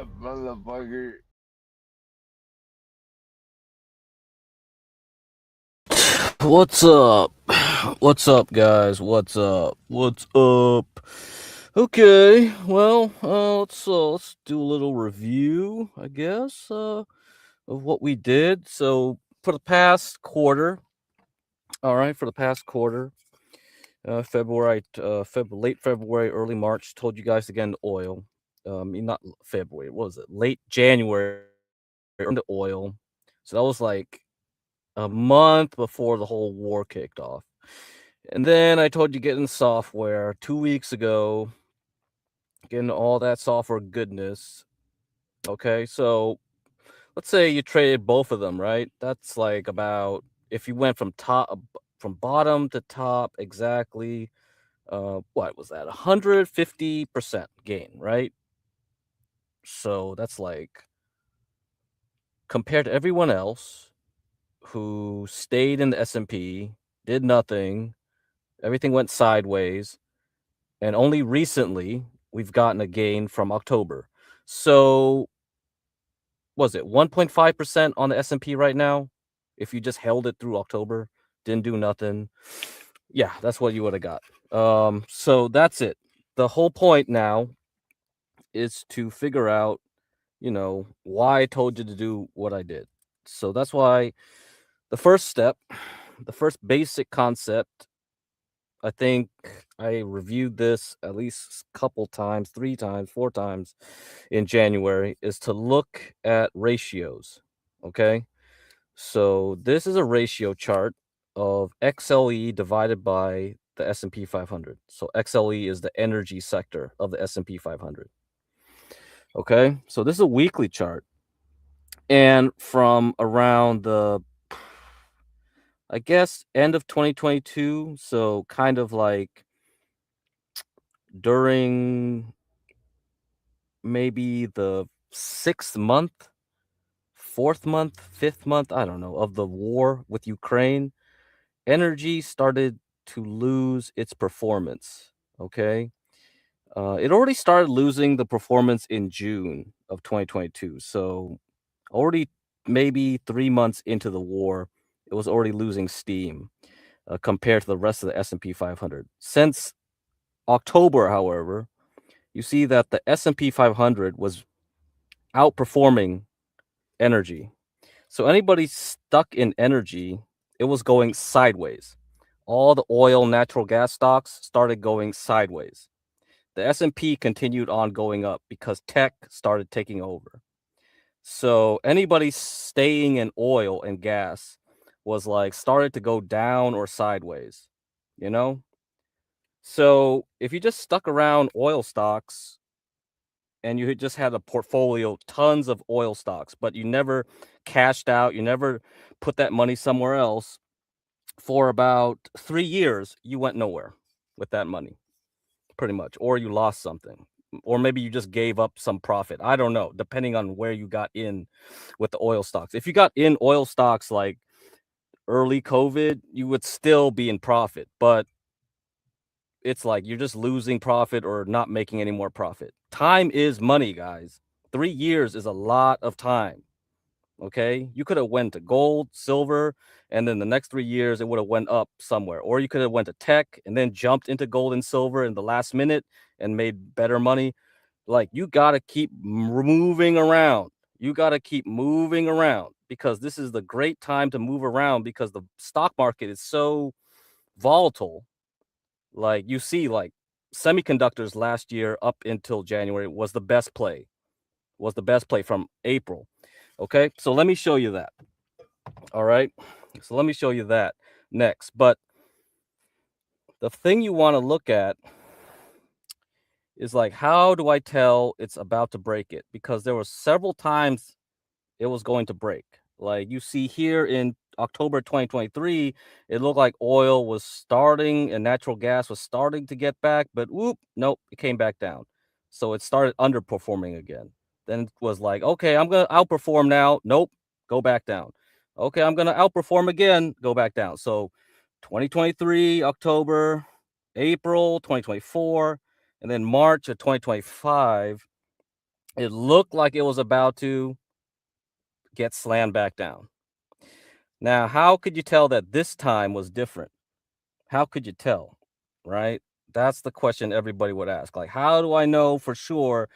Motherfucker. What's up? What's up, guys? What's up? What's up? Okay, well, let's do a little review, I guess, of what we did. So for the past quarter, all right, for the past quarter, late February, early March, told you guys to get into oil. Not February, what was it? Late January into oil. So that was like a month before the whole war kicked off. And then I told you get in software 2 weeks ago, getting all that software goodness. Okay, so let's say you traded both of them, right? That's like about if you went from bottom to top exactly. What was that? 150% gain, right? So that's like compared to everyone else who stayed in the S&P, did nothing, everything went sideways. And only recently we've gotten a gain from October. So was it 1.5% on the S&P right now? If you just held it through October, didn't do nothing. Yeah, that's what you would have got. So that's it. The whole point now is to figure out, why I told you to do what I did. So that's why the first step, the first basic concept, I think I reviewed this at least a couple times, 3 times, 4 times in January, is to look at ratios, okay? So this is a ratio chart of XLE divided by the S&P 500. So XLE is the energy sector of the S&P 500. Okay? So this is a weekly chart. And from around the I guess end of 2022, so kind of like during maybe the 6th month, 4th month, 5th month, I don't know, of the war with Ukraine, energy started to lose its performance, okay? It already started losing the performance in June of 2022, so already maybe 3 months into the war, it was already losing steam, compared to the rest of the S&P 500. Since October, however, you see that the S&P 500 was outperforming energy. So anybody stuck in energy, it was going sideways. All the oil, natural gas stocks started going sideways. The S&P continued on going up because tech started taking over. So anybody staying in oil and gas was like started to go down or sideways, you know? So if you just stuck around oil stocks and you had just had a portfolio, tons of oil stocks, but you never cashed out, you never put that money somewhere else for about 3 years, you went nowhere with that money, pretty much, or you lost something, or maybe you just gave up some profit. I don't know, depending on where you got in with the oil stocks. If you got in oil stocks like early COVID, you would still be in profit, but it's like you're just losing profit or not making any more profit. Time is money, guys. 3 years is a lot of time. Okay, you could have went to gold, silver, and then the next 3 years it would have went up somewhere, or you could have went to tech and then jumped into gold and silver in the last minute and made better money. Like you got to keep moving around. You got to keep moving around because this is the great time to move around because the stock market is so volatile. Like you see, like semiconductors last year up until January was the best play, from April. Okay, so let me show you that. All right, so let me show you that next. But the thing you want to look at is like, how do I tell it's about to break it? Because there were several times it was going to break. Like you see here in October 2023, it looked like oil was starting and natural gas was starting to get back, but whoop, nope, it came back down. So it started underperforming again. Then it was like, okay, I'm going to outperform now. Nope, go back down. Okay, I'm going to outperform again, go back down. So 2023, October, April 2024, and then March of 2025 It looked like it was about to get slammed back down. Now, how could you tell that this time was different? How could you tell? Right? That's the question everybody would ask. Like, how do I know for sure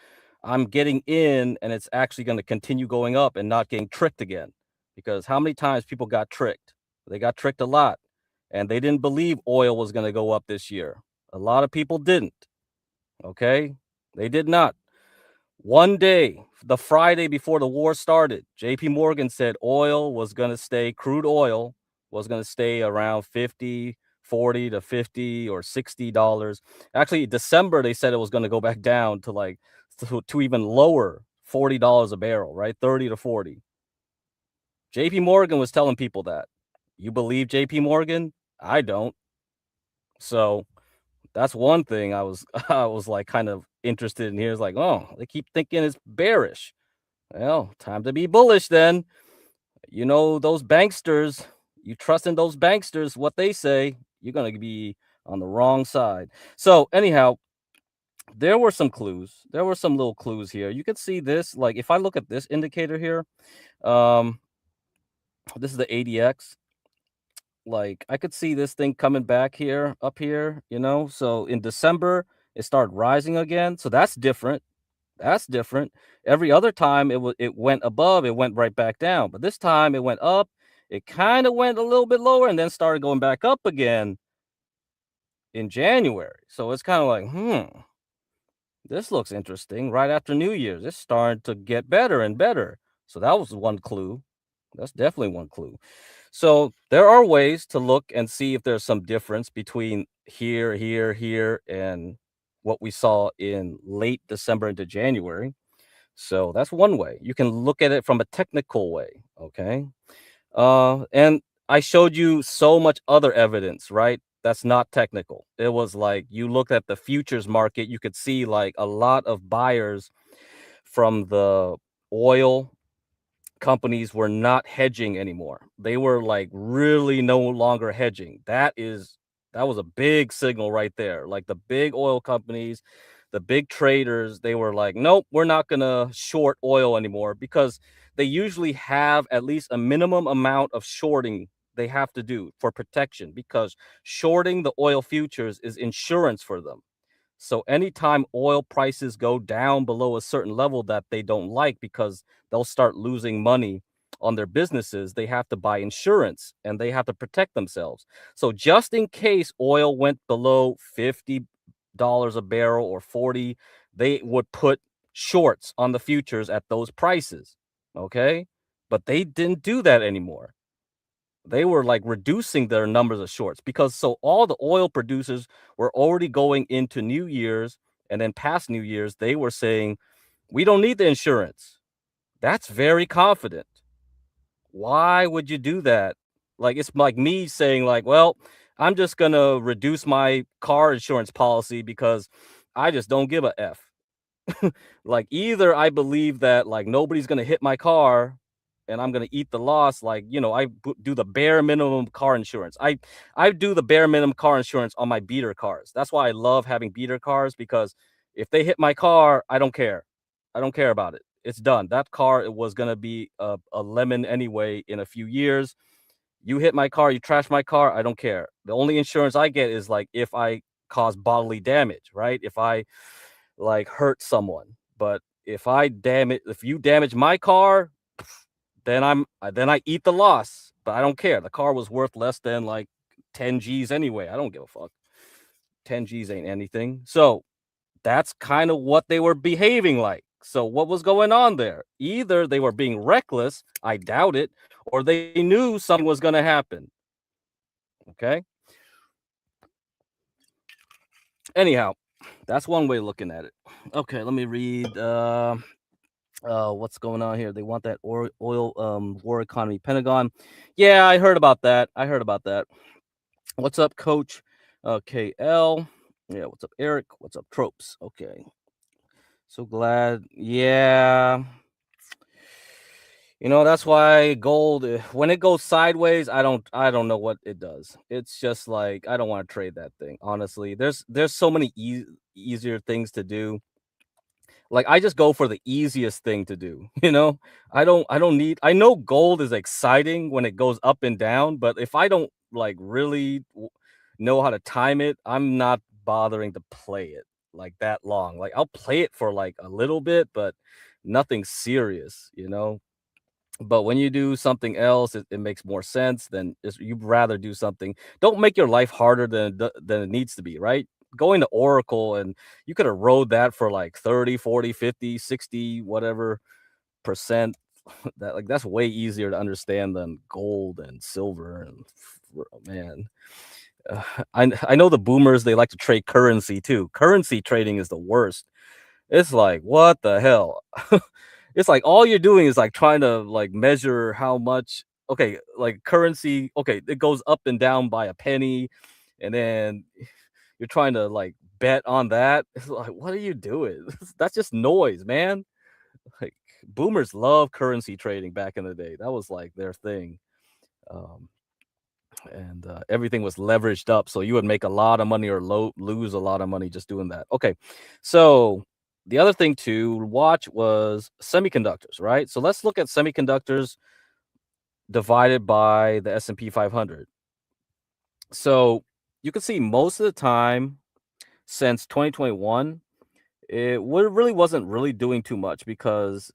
I'm getting in and it's actually going to continue going up and not getting tricked again? Because how many times people got tricked? They got tricked a lot and they didn't believe oil was going to go up this year. A lot of people didn't. Okay? They did not. One day, the Friday before the war started, JP Morgan said oil was going to stay, crude oil was going to stay around 50, 40 to 50 or $60. Actually, December, they said it was going to go back down to like to even lower $40 a barrel, right? 30 to 40. JP Morgan was telling people that. You believe JP Morgan? I don't. So that's one thing I was I was like kind of interested in here. It's like, oh, they keep thinking it's bearish. Well, time to be bullish then. You know, those banksters, you trust in those banksters, what they say, you're going to be on the wrong side. So, anyhow, there were some clues. There were some little clues here. You could see this. Like, if I look at this indicator here, um, this is the ADX. Like, I could see this thing coming back here, up here, you know. So, in December, it started rising again. So, that's different. That's different. Every other time it went above, it went right back down. But this time it went up. It kind of went a little bit lower and then started going back up again in January. So it's kind of like, this looks interesting. Right after New Year's, it's starting to get better and better. So that was one clue. That's definitely one clue. So there are ways to look and see if there's some difference between here, and what we saw in late December into January. So that's one way. You can look at it from a technical way, okay? And I showed you so much other evidence, right? That's not technical. It was like you looked at the futures market, you could see like a lot of buyers from the oil companies were not hedging anymore. They were like really no longer hedging. That was a big signal right there. Like the big oil companies, the big traders, they were like, nope, we're not gonna short oil anymore because they usually have at least a minimum amount of shorting they have to do for protection because shorting the oil futures is insurance for them. So anytime oil prices go down below a certain level that they don't like because they'll start losing money on their businesses, they have to buy insurance and they have to protect themselves. So just in case oil went below $50 a barrel or 40, they would put shorts on the futures at those prices. Okay? But they didn't do that anymore. They were like reducing their numbers of shorts because so all the oil producers were already going into New Year's and then past New Year's, they were saying, we don't need the insurance. That's very confident. Why would you do that? Like, it's like me saying, like, well, I'm just going to reduce my car insurance policy because I just don't give a F. Like either I believe that like nobody's gonna hit my car and I'm gonna eat the loss. Like, you know, do the bare minimum car insurance. I do the bare minimum car insurance on my beater cars. That's why I love having beater cars because if they hit my car, I don't care. I don't care about it. It's done. That car, it was gonna be a lemon anyway in a few years. You hit my car, you trash my car, I don't care. The only insurance I get is like if I cause bodily damage, right? If I like hurt someone. But if you damage my car, then I eat the loss. But I don't care. The car was worth less than like 10 G's anyway. I don't give a fuck. 10 G's ain't anything. So that's kind of what they were behaving like. So what was going on there? Either they were being reckless, I doubt it, or they knew something was going to happen. Okay. Anyhow, that's one way of looking at it. Okay, let me read. What's going on here? They want that oil war economy. Pentagon. Yeah, I heard about that. What's up, Coach? KL. Yeah, what's up, Eric? What's up, Tropes? Okay. So glad. Yeah. You know, that's why gold, when it goes sideways, I don't know what it does. It's just like I don't want to trade that thing. Honestly, there's so many easier things to do. Like, I just go for the easiest thing to do, you know? I don't need I know gold is exciting when it goes up and down, but if I don't, like, really know how to time it, I'm not bothering to play it, like, that long. Like, I'll play it for, like, a little bit, but nothing serious, you know? But when you do something else, it makes more sense than you'd rather do something. Don't make your life harder than it needs to be, right? Going to Oracle and you could have rode that for like 30, 40, 50, 60, whatever percent. That like that's way easier to understand than gold and silver and man. Uh, I know the boomers they like to trade currency too. Currency trading is the worst. It's like, what the hell? It's like all you're doing is like trying to like measure how much okay, like currency, okay, it goes up and down by a penny, and then you're trying to like bet on that. It's like, what are you doing? That's just noise, man. Like boomers love currency trading back in the day. That was like their thing. Um, and everything was leveraged up, so you would make a lot of money or lose a lot of money just doing that. Okay, so the other thing to watch was semiconductors, right? So let's look at semiconductors divided by the S&P 500. So you can see most of the time since 2021 really wasn't really doing too much because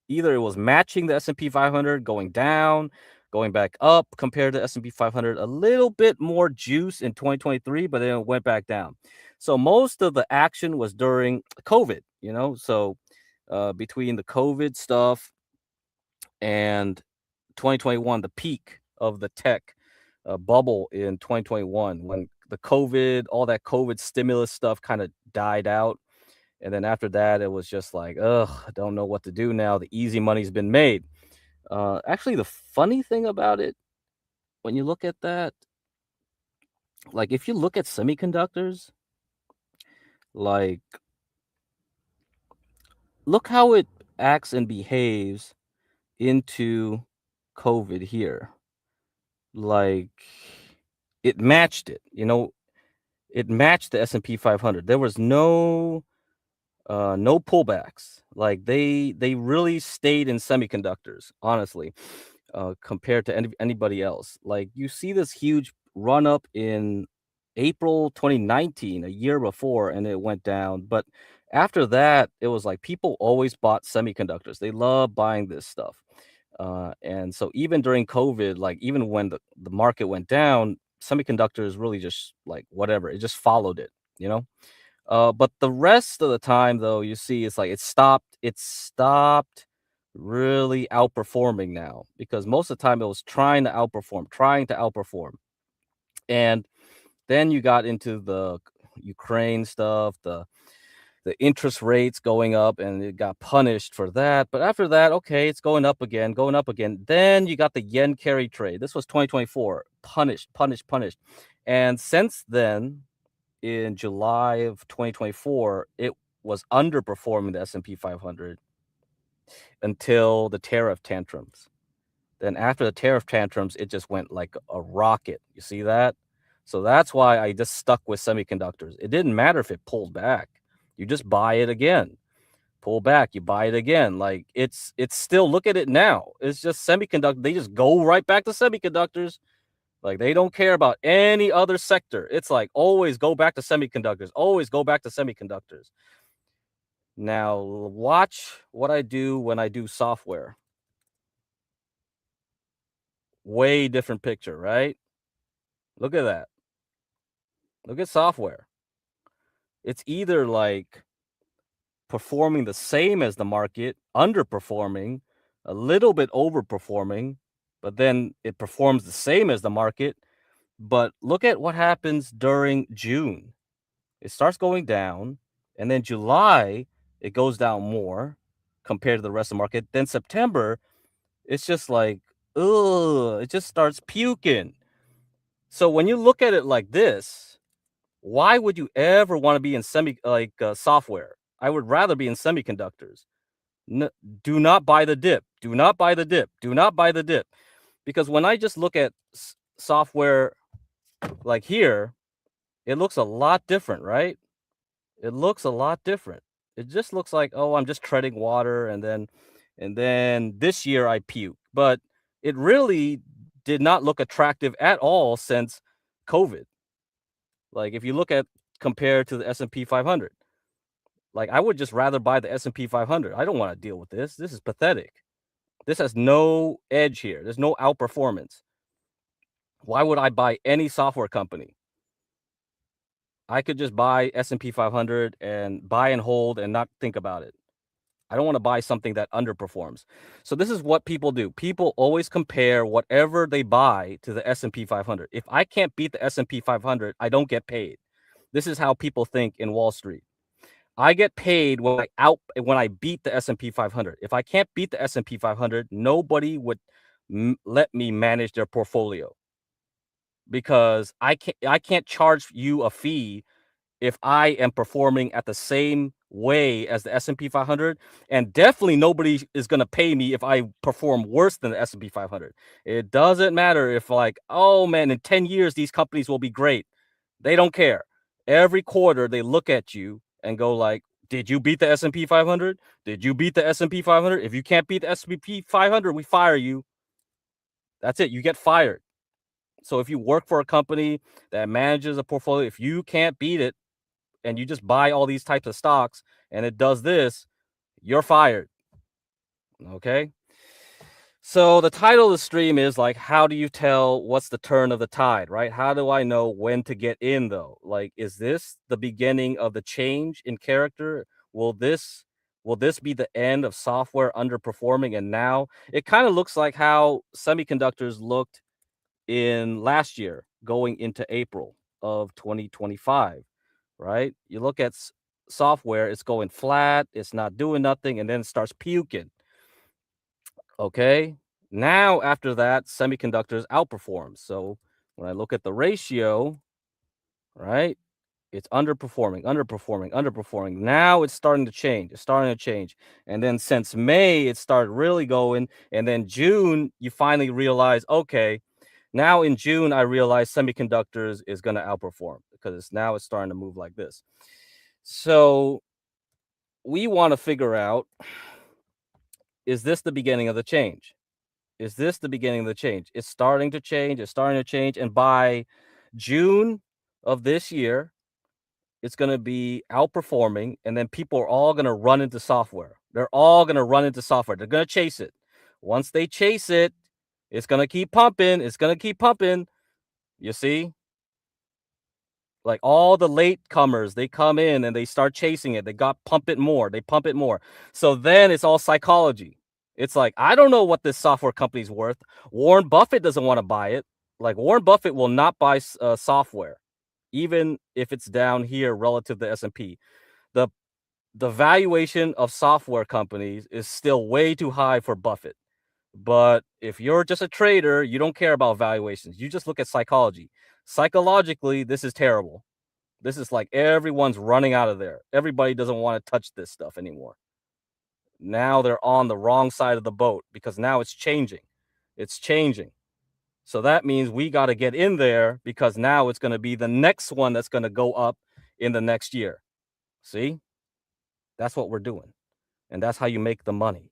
either it was matching the S&P 500 going down, going back up compared to S&P 500, a little bit more juice in 2023, but then it went back down. So most of the action was during COVID, you know, so between the COVID stuff and 2021, the peak of the tech bubble in 2021, when the COVID, all that COVID stimulus stuff kind of died out, and then after that, it was just like, ugh, I don't know what to do now. The easy money's been made. Actually, the funny thing about it, when you look at that, like if you look at semiconductors, like look how it acts and behaves into COVID here. Like it matched it, you know, it matched the S&P 500. There was no pullbacks. Like they really stayed in semiconductors, honestly, compared to anybody else. Like you see this huge run up in April 2019, a year before, and it went down. But after that, it was like people always bought semiconductors. They love buying this stuff. And so even during COVID, like even when the market went down, semiconductors really just like whatever, it just followed it, you know? But the rest of the time, though, you see, it's like it stopped really outperforming now because most of the time it was trying to outperform. And then you got into the Ukraine stuff, the interest rates going up, and it got punished for that. But after that, okay, it's going up again, going up again. Then you got the yen carry trade. This was 2024, punished, punished, punished. And since then, in July of 2024, it was underperforming the S&P 500 until the tariff tantrums. Then after the tariff tantrums, it just went like a rocket. You see that? So that's why I just stuck with semiconductors. It didn't matter if it pulled back. You just buy it again. Pull back, you buy it again. Like it's still look at it now. It's just semiconductor. They just go right back to semiconductors. Like they don't care about any other sector. It's like always go back to semiconductors. Always go back to semiconductors. Now watch what I do when I do software. Way different picture, right? Look at that. Look at software. It's either like performing the same as the market, underperforming, a little bit overperforming, but then it performs the same as the market. But look at what happens during June. It starts going down, and then July, it goes down more compared to the rest of the market. Then September, it's just like, ugh, it just starts puking. So when you look at it like this, why would you ever want to be in software? I would rather be in semiconductors. N- do not buy the dip. Do not buy the dip. Do not buy the dip. Because when I just look at software like here, it looks a lot different, right? It looks a lot different. It just looks like, oh, I'm just treading water, and then this year I puke. But it really did not look attractive at all since COVID. Like if you look at compared to the S&P 500, like I would just rather buy the S&P 500. I don't want to deal with this. This is pathetic. This has no edge here. There's no outperformance. Why would I buy any software company? I could just buy S&P 500 and buy and hold and not think about it. I don't want to buy something that underperforms. So this is what people do. People always compare whatever they buy to the S&P 500. If I can't beat the S&P 500, I don't get paid. This is how people think in Wall Street. I get paid when I beat the S&P 500. If I can't beat the S&P 500, nobody would let me manage their portfolio, because I can't charge you a fee if I am performing at the same way as the S&P 500, and definitely nobody is going to pay me if I perform worse than the S&P 500. It doesn't matter if like, oh man, in 10 years these companies will be great. They don't care. Every quarter they look at you and go like, did you beat the S&P 500? Did you beat the S&P 500? If you can't beat the S&P 500, we fire you. That's it. You get fired. So if you work for a company that manages a portfolio, if you can't beat it and you just buy all these types of stocks and it does this, you're fired. Okay. So the title of the stream is like, how do you tell what's the turn of the tide, right? How do I know when to get in though? Like, is this the beginning of the change in character? Will this be the end of software underperforming? And now it kind of looks like how semiconductors looked in last year going into April of 2025, right? You look at software, it's going flat, it's not doing nothing, and then it starts puking. Okay. Now, after that, semiconductors outperform. So when I look at the ratio, right, it's underperforming. Now it's starting to change. And then since May, it started really going. And then June, you finally realize, okay, now in June, I realized semiconductors is going to outperform because now it's starting to move like this. So we want to figure out, is this the beginning of the change? Is this the beginning of the change? It's starting to change. And by June of this year, it's going to be outperforming. And then people are all going to run into software. They're going to chase it. Once they chase it, it's going to keep pumping. You see? Like all the late comers, they come in and they start chasing it. They pump it more. So then it's all psychology. It's like, I don't know what this software company's worth. Warren Buffett doesn't want to buy it. Like Warren Buffett will not buy software, even if it's down here relative to S&P. The valuation of software companies is still way too high for Buffett. But if you're just a trader, you don't care about valuations. You just look at psychology. Psychologically, this is terrible. This is like everyone's running out of there. Everybody doesn't want to touch this stuff anymore. Now they're on the wrong side of the boat because now it's changing. So that means we got to get in there because now it's going to be the next one that's going to go up in the next year. See? That's what we're doing. And that's how you make the money.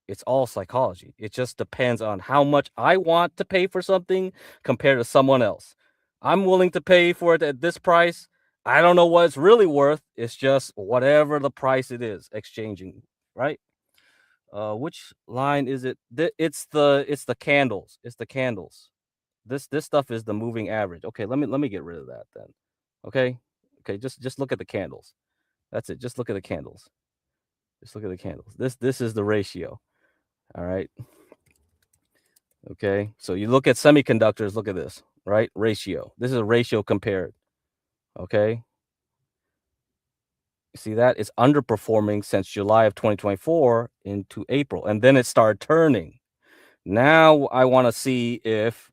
It's all psychology. It just depends on how much I want to pay for something compared to someone else. I'm willing to pay for it at this price. I don't know what it's really worth. It's just whatever the price it is exchanging, right? Which line is it? It's the candles. It's the candles. This stuff is the moving average. Okay, let me get rid of that then. Okay, just look at the candles. That's it. Just look at the candles. This is the ratio. All right. Okay, so you look at semiconductors. Look at this, right? Ratio. This is a ratio compared. Okay. You see that? It's underperforming since July of 2024 into April. And then it started turning. Now I want to see if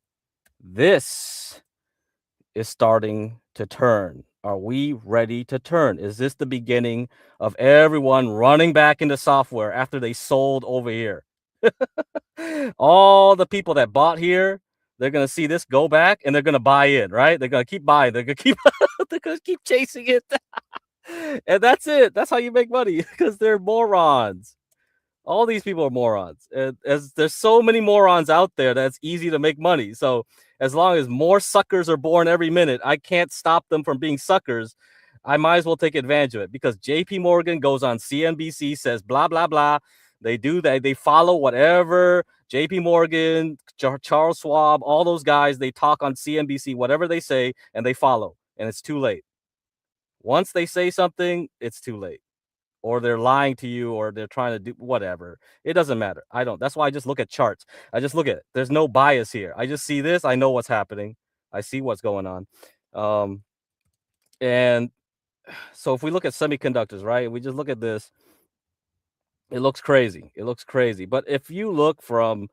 this is starting to turn. Are we ready to turn? Is this the beginning of everyone running back into software after they sold over here? All the people that bought here, they're going to see this go back and they're going to buy in, right? They're going to keep buying. They're going to keep chasing it. And that's it. That's how you make money because they're morons. All these people are morons. And as there's so many morons out there that's easy to make money. So as long as more suckers are born every minute, I can't stop them from being suckers. I might as well take advantage of it because JP Morgan goes on CNBC, says blah, blah, blah. They do that. They follow whatever JP Morgan, Charles Schwab, all those guys, they talk on CNBC, whatever they say, and they follow. And it's too late. Once they say something, it's too late. Or they're lying to you, or they're trying to do whatever. It doesn't matter. I don't. That's why I just look at charts. I just look at it. There's no bias here. I just see this. I know what's happening. I see what's going on. And so if we look at semiconductors, right? We just look at this. It looks crazy. It looks crazy. But if you look from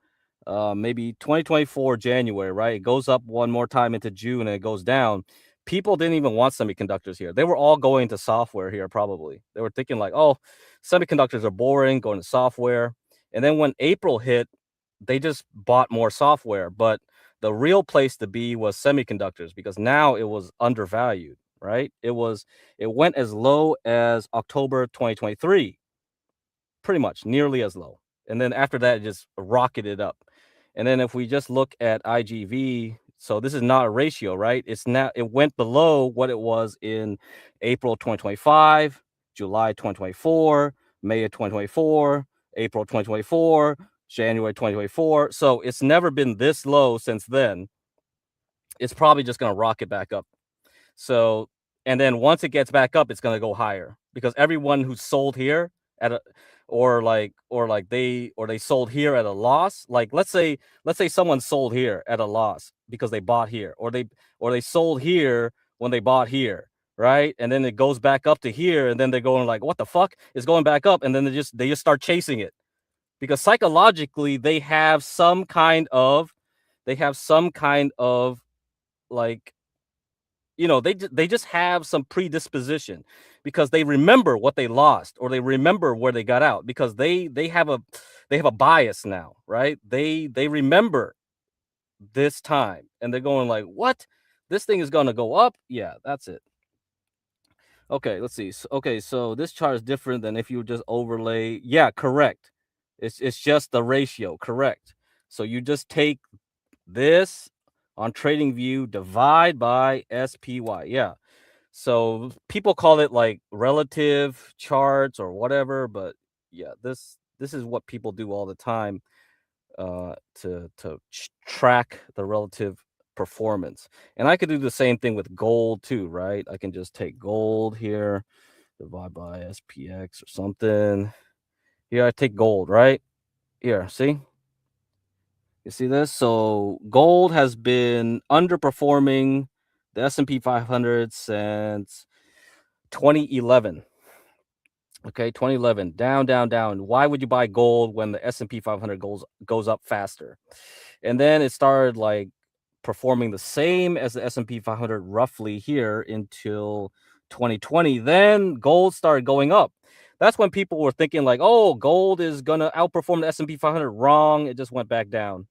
maybe 2024 January, right? It goes up one more time into June and it goes down. People didn't even want semiconductors here. They were all going to software here, probably. They were thinking like, oh, semiconductors are boring, going to software. And then when April hit, they just bought more software. But the real place to be was semiconductors because now it was undervalued, right? It went as low as October 2023, pretty much nearly as low. And then after that, it just rocketed up. And then if we just look at IGV, so this is not a ratio, right? It's now, it went below what it was in April 2025, July 2024, May of 2024, April 2024, January 2024. So it's never been this low since then. It's probably just going to rocket back up. So, and then once it gets back up, it's going to go higher because everyone who sold here at a, or they sold here at a loss. Like let's say someone sold here at a loss because they bought here, or they sold here when they bought here, right? And then it goes back up to here, and then they're going like, what the fuck? It's going back up, and then they just start chasing it because psychologically they have some kind of like, they just have some predisposition because they remember what they lost, or they remember where they got out because they have a bias now, right? They remember this time and they're going like, what? This thing is going to go up? Yeah, that's it. Okay, let's see. So this chart is different than if you just overlay. Yeah, correct. It's just the ratio, correct. So you just take this on TradingView, divide by SPY. Yeah. So people call it like relative charts or whatever, but yeah, this is what people do all the time to track the relative performance. And I could do the same thing with gold too, right? I can just take gold here, divide by SPX or something. Here I take gold, right? Here, see? You see this? So gold has been underperforming the S&P 500 since 2011. Okay, 2011, down, down, down. Why would you buy gold when the S&P 500 goes up faster? And then it started like performing the same as the S&P 500 roughly here until 2020. Then gold started going up. That's when people were thinking like, oh, gold is going to outperform the S&P 500. Wrong. It just went back down.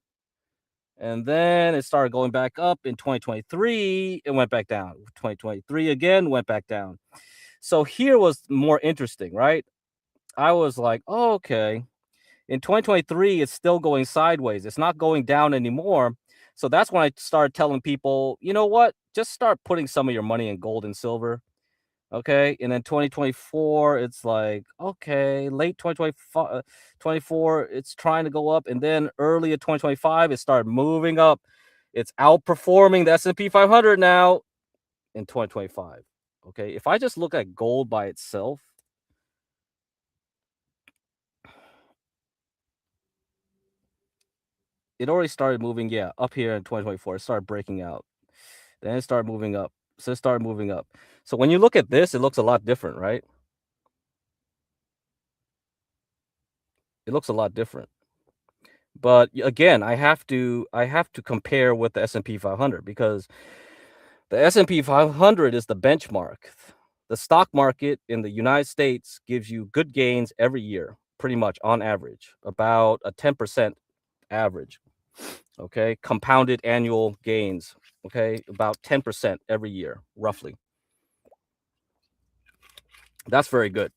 And then it started going back up in 2023. It went back down. 2023 again, went back down. So here was more interesting, right? I was like, oh, okay. In 2023, it's still going sideways. It's not going down anymore. So that's when I started telling people, you know what? Just start putting some of your money in gold and silver. Okay. And then 2024, it's like, okay, late 2025, 24, it's trying to go up. And then early in 2025, it started moving up. It's outperforming the S&P 500 now in 2025. Okay. If I just look at gold by itself, it already started moving, yeah, up here in 2024. It started breaking out. Then it started moving up. So it started moving up. So when you look at this, it looks a lot different, right? It looks a lot different. But again, I have to compare with the S&P 500 because the S&P 500 is the benchmark. The stock market in the United States gives you good gains every year, pretty much on average, about a 10% average. Okay, compounded annual gains. Okay, about 10% every year, roughly. That's very good.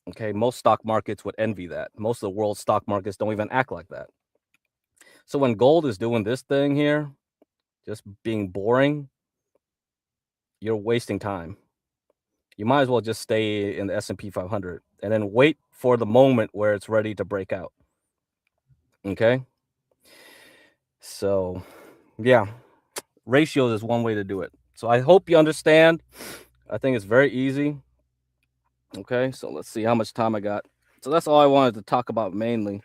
Okay, most stock markets would envy that. Most of the world's stock markets don't even act like that. So when gold is doing this thing here, just being boring, you're wasting time. You might as well just stay in the S&P 500 and then wait for the moment where it's ready to break out. Okay? So, yeah, ratios is one way to do it. So I hope you understand. I think it's very easy. Okay, so let's see how much time I got. So that's all I wanted to talk about mainly.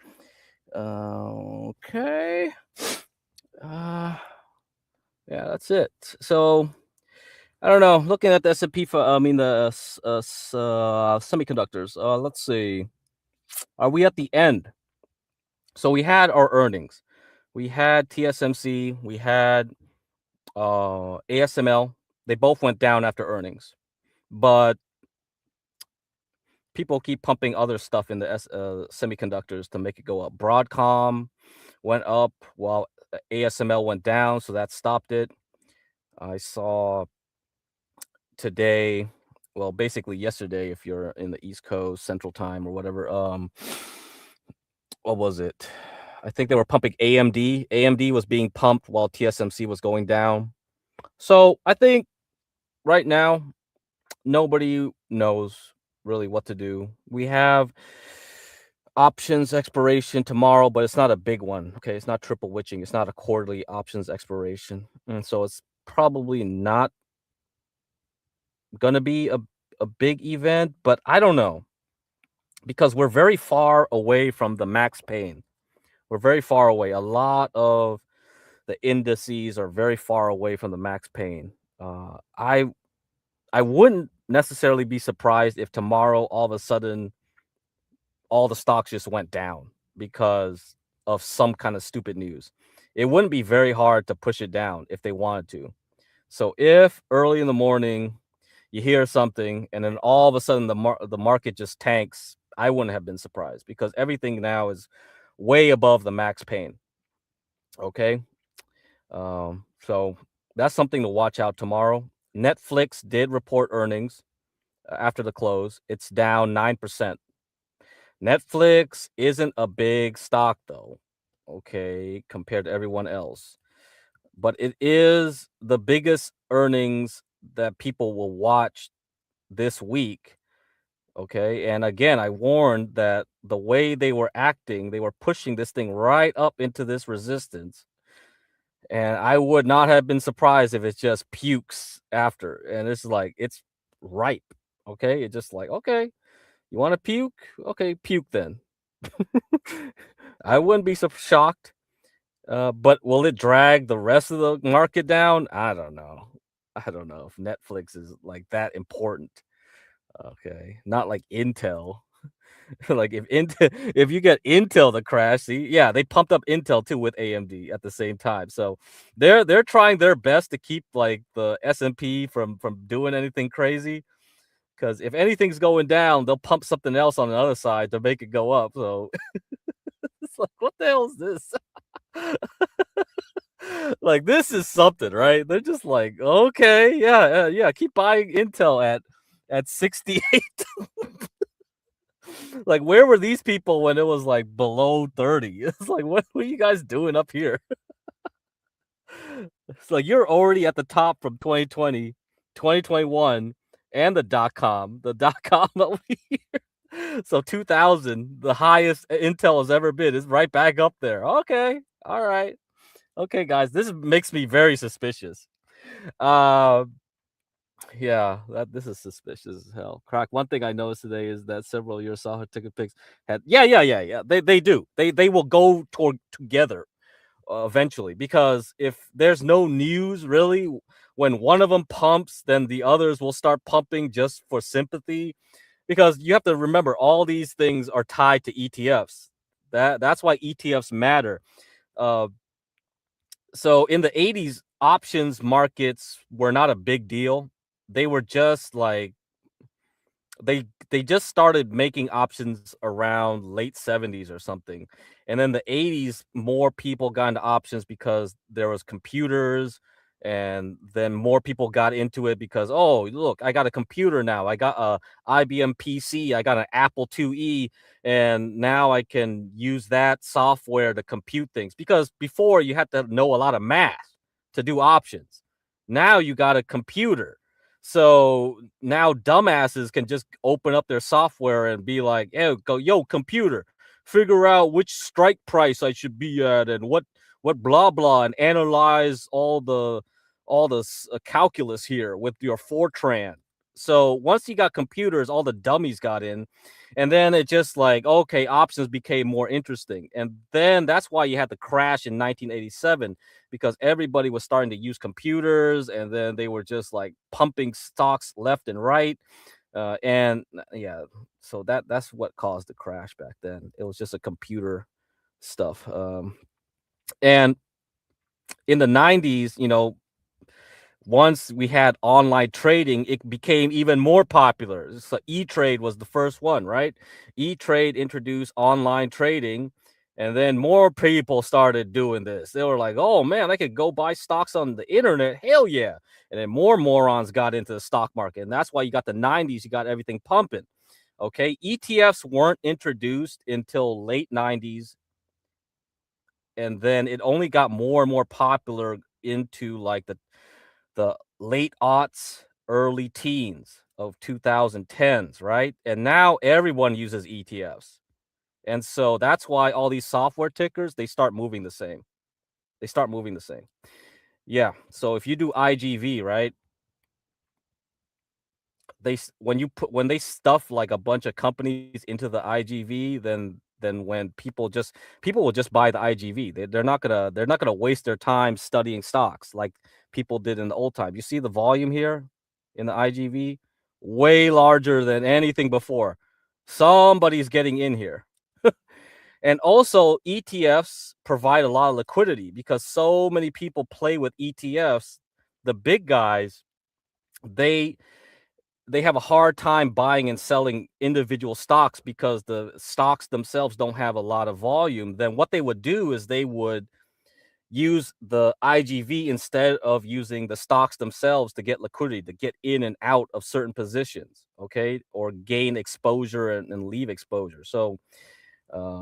Okay. Yeah, that's it. So I don't know. Looking at the S&P for, I mean the semiconductors. Let's see. Are we at the end? So we had our earnings. We had TSMC. We had ASML. They both went down after earnings, but people keep pumping other stuff in the semiconductors to make it go up. Broadcom went up while ASML went down, so that stopped it. I saw today, well, basically yesterday, if you're in the East Coast, Central Time or whatever, what was it? I think they were pumping AMD. AMD was being pumped while TSMC was going down. So I think right now, nobody knows really what to do. We have options expiration tomorrow, but it's not a big one. Okay, it's not triple witching. It's not a quarterly options expiration, and so it's probably not gonna be a big event. But I don't know because we're very far away from the max pain. We're very far away. A lot of the indices are very far away from the max pain. Uh, I I wouldn't necessarily be surprised if tomorrow all of a sudden all the stocks just went down because of some kind of stupid news. It wouldn't be very hard to push it down if they wanted to. So if early in the morning you hear something and then all of a sudden the market just tanks, I wouldn't have been surprised because everything now is way above the max pain. Okay, so that's something to watch out tomorrow. Netflix did report earnings after the close. It's down 9%. Netflix isn't a big stock though, okay, compared to everyone else. But it is the biggest earnings that people will watch this week, okay? And again, I warned that the way they were acting, they were pushing this thing right up into this resistance. And I would not have been surprised if it just pukes after. And it's like it's ripe, okay? It's just like, okay, you want to puke? Okay, puke then. I wouldn't be so shocked. But will it drag the rest of the market down? I don't know. I don't know if Netflix is like that important. Okay, not like Intel. Like if you get Intel to crash, see, yeah, they pumped up Intel too with AMD at the same time. So they're trying their best to keep like the S&P from doing anything crazy. Because if anything's going down, they'll pump something else on the other side to make it go up. So it's like, what the hell is this? Like this is something, right? They're just like, okay, yeah, keep buying Intel at 68. Like, where were these people when it was like below 30? It's like, what are you guys doing up here? It's like you're already at the top from 2020, 2021, and the dot-com over here. So 2000, the highest Intel has ever been, is right back up there. Okay, all right. Okay, guys, this makes me very suspicious. Yeah, this is suspicious as hell. Crack. One thing I noticed today is that several of your Saha ticket picks had. Yeah. They do. They will go toward together eventually because if there's no news really, when one of them pumps, then the others will start pumping just for sympathy. Because you have to remember, all these things are tied to ETFs. That's why ETFs matter. Uh, so in the 80s, options markets were not a big deal. They were just like they just started making options around late 70s or something. And then the 80s, more people got into options because there was computers and then more people got into it because, oh, look, I got a computer now, I got a IBM PC, I got an Apple IIe, and now I can use that software to compute things, because before you had to know a lot of math to do options. Now you got a computer, so now dumbasses can just open up their software and be like, hey, go, yo, computer, figure out which strike price I should be at, and what blah blah, and analyze all the calculus here with your Fortran. So once you got computers, all the dummies got in, and then it just like, okay, options became more interesting, and then that's why you had the crash in 1987, because everybody was starting to use computers, and then they were just like pumping stocks left and right, and yeah, so that's what caused the crash back then. It was just a computer stuff, and in the 90s, once we had online trading, it became even more popular. So E-Trade was the first one, right? E-Trade introduced online trading, and then more people started doing this. They were like, oh man, I could go buy stocks on the internet. Hell yeah. And then more morons got into the stock market. And that's why you got the 90s, you got everything pumping. Okay. ETFs weren't introduced until late 90s. And then it only got more and more popular into like the late aughts, early teens of 2010s, right? And now everyone uses ETFs. And so that's why all these software tickers, they start moving the same. They start moving the same. Yeah. So if you do IGV, right? When they stuff like a bunch of companies into the IGV, then when people will just buy the IGV. They're not gonna waste their time studying stocks like people did in the old time. You see the volume here in the IGV, way larger than anything before. Somebody's getting in here. And also ETFs provide a lot of liquidity because so many people play with ETFs. The big guys, they they have a hard time buying and selling individual stocks because the stocks themselves don't have a lot of volume. Then what they would do is they would use the IGV instead of using the stocks themselves to get liquidity, to get in and out of certain positions, okay, or gain exposure and leave exposure. So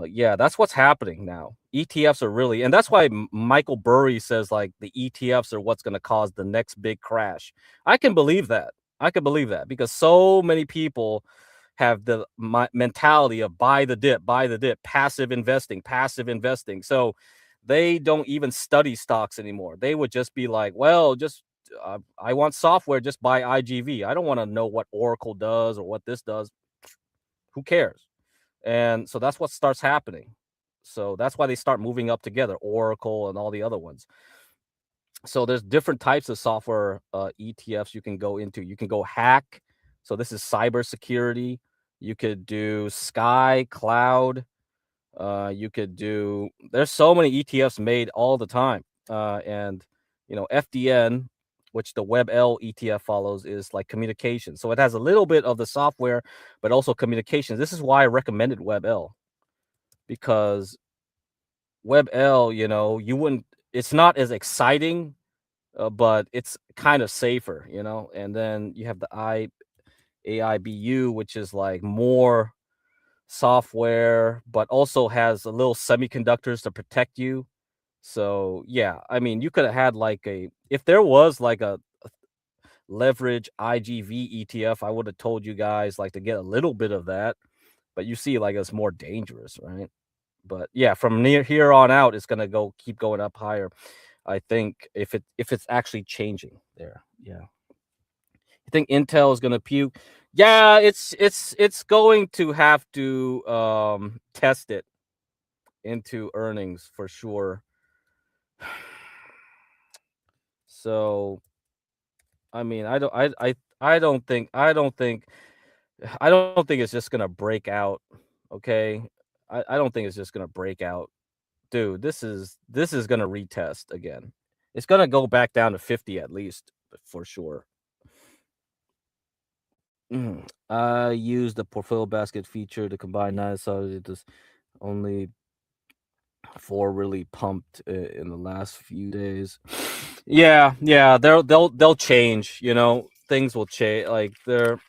yeah, that's what's happening now. ETFs are really, and that's why Michael Burry says like the ETFs are what's going to cause the next big crash. I can believe that. I can believe that because so many people have the mentality of buy the dip, passive investing, passive investing. So they don't even study stocks anymore. They would just be like, well, just I want software, just buy IGV. I don't want to know what Oracle does or what this does. Who cares? And so that's what starts happening. So that's why they start moving up together, Oracle and all the other ones. So there's different types of software ETFs you can go into. You can go hack. So this is cybersecurity. You could do sky, cloud. You could do. There's so many ETFs made all the time. And FDN, which the WebL ETF follows, is like communication. So it has a little bit of the software, but also communications. This is why I recommended WebL, because WebL, you wouldn't. It's not as exciting, but it's kind of safer, And then you have the AIBU, which is like more software, but also has a little semiconductors to protect you. So yeah, I mean, you could have had like if there was like a leverage IGV ETF, I would have told you guys like to get a little bit of that, but you see, like it's more dangerous, right? But yeah, from near here on out, it's gonna keep going up higher. I think if it's actually changing there, yeah. You think Intel is gonna puke? Yeah, it's going to have to test it into earnings for sure. So I mean, I don't think it's just gonna break out. Okay, I don't think it's just gonna break out, dude. This is gonna retest again. It's gonna go back down to 50 at least for sure. I use the portfolio basket feature to combine nine, so it just only four really pumped in the last few days. Yeah, yeah, they'll change, you know, things will change. Like they're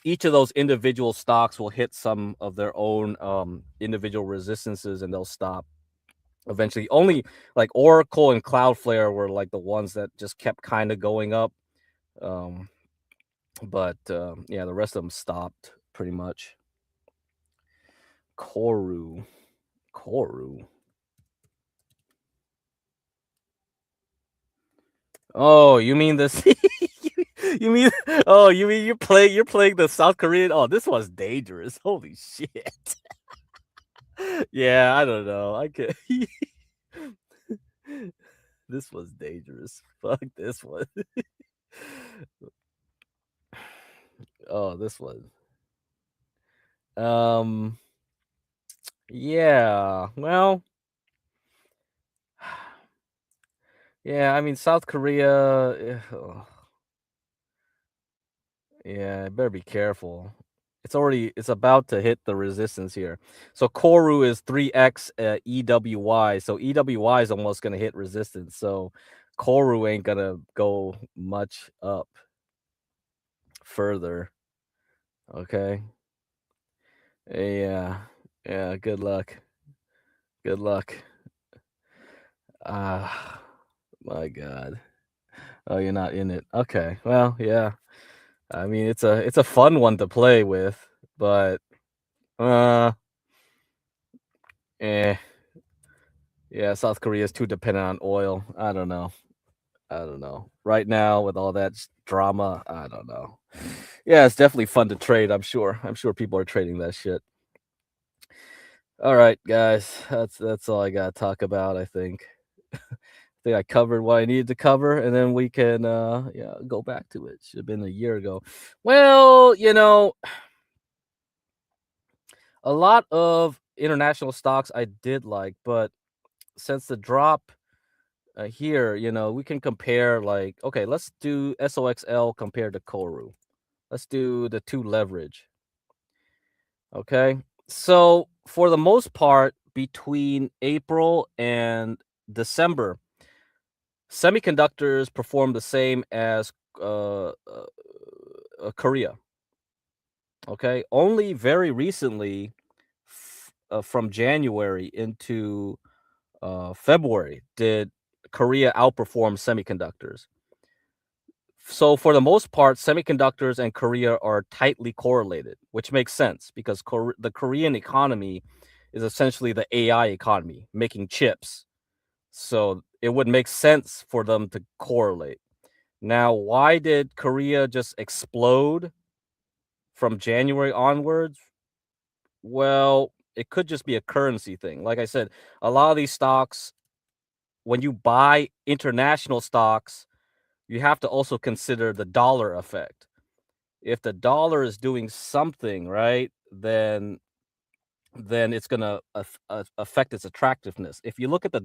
each of those individual stocks will hit some of their own individual resistances and they'll stop eventually. Only like Oracle and Cloudflare were like the ones that just kept kind of going up. Um, but yeah, the rest of them stopped pretty much. Koru. Koru. Oh, you mean this? You mean you mean you're playing the South Korean? Oh, this was dangerous. Holy shit. Yeah, I don't know. I could This was dangerous. Fuck this one. Oh, this one. Um yeah. Well, yeah, I mean South Korea yeah, better be careful. It's about to hit the resistance here. So Koru is 3x EWY. So EWY is almost gonna hit resistance. So Koru ain't gonna go much up further. Okay. Yeah. Yeah, good luck. Good luck. Ah, my God. Oh, you're not in it. Okay. Well, yeah. I mean, it's a fun one to play with, but uh eh. Yeah, South Korea is too dependent on oil. I don't know. I don't know. Right now, with all that drama, I don't know. Yeah, it's definitely fun to trade. I'm sure. I'm sure people are trading that shit. All right, guys, that's all I gotta talk about. I think I covered what I needed to cover, and then we can yeah go back to it. Should have been a year ago. Well, a lot of international stocks I did like, but since the drop here, we can compare like, okay, let's do SOXL compared to Koru. Let's do the two leverage. Okay. So for the most part, between April and December, semiconductors perform the same as Korea. Okay. Only very recently, from January into February, did Korea outperform semiconductors. So for the most part, semiconductors and Korea are tightly correlated, which makes sense because the Korean economy is essentially the AI economy, making chips. So it would make sense for them to correlate. Now, why did Korea just explode from January onwards? Well, it could just be a currency thing. Like I said, a lot of these stocks, when you buy international stocks, you have to also consider the dollar effect. If the dollar is doing something right, then it's gonna affect its attractiveness. If you look at the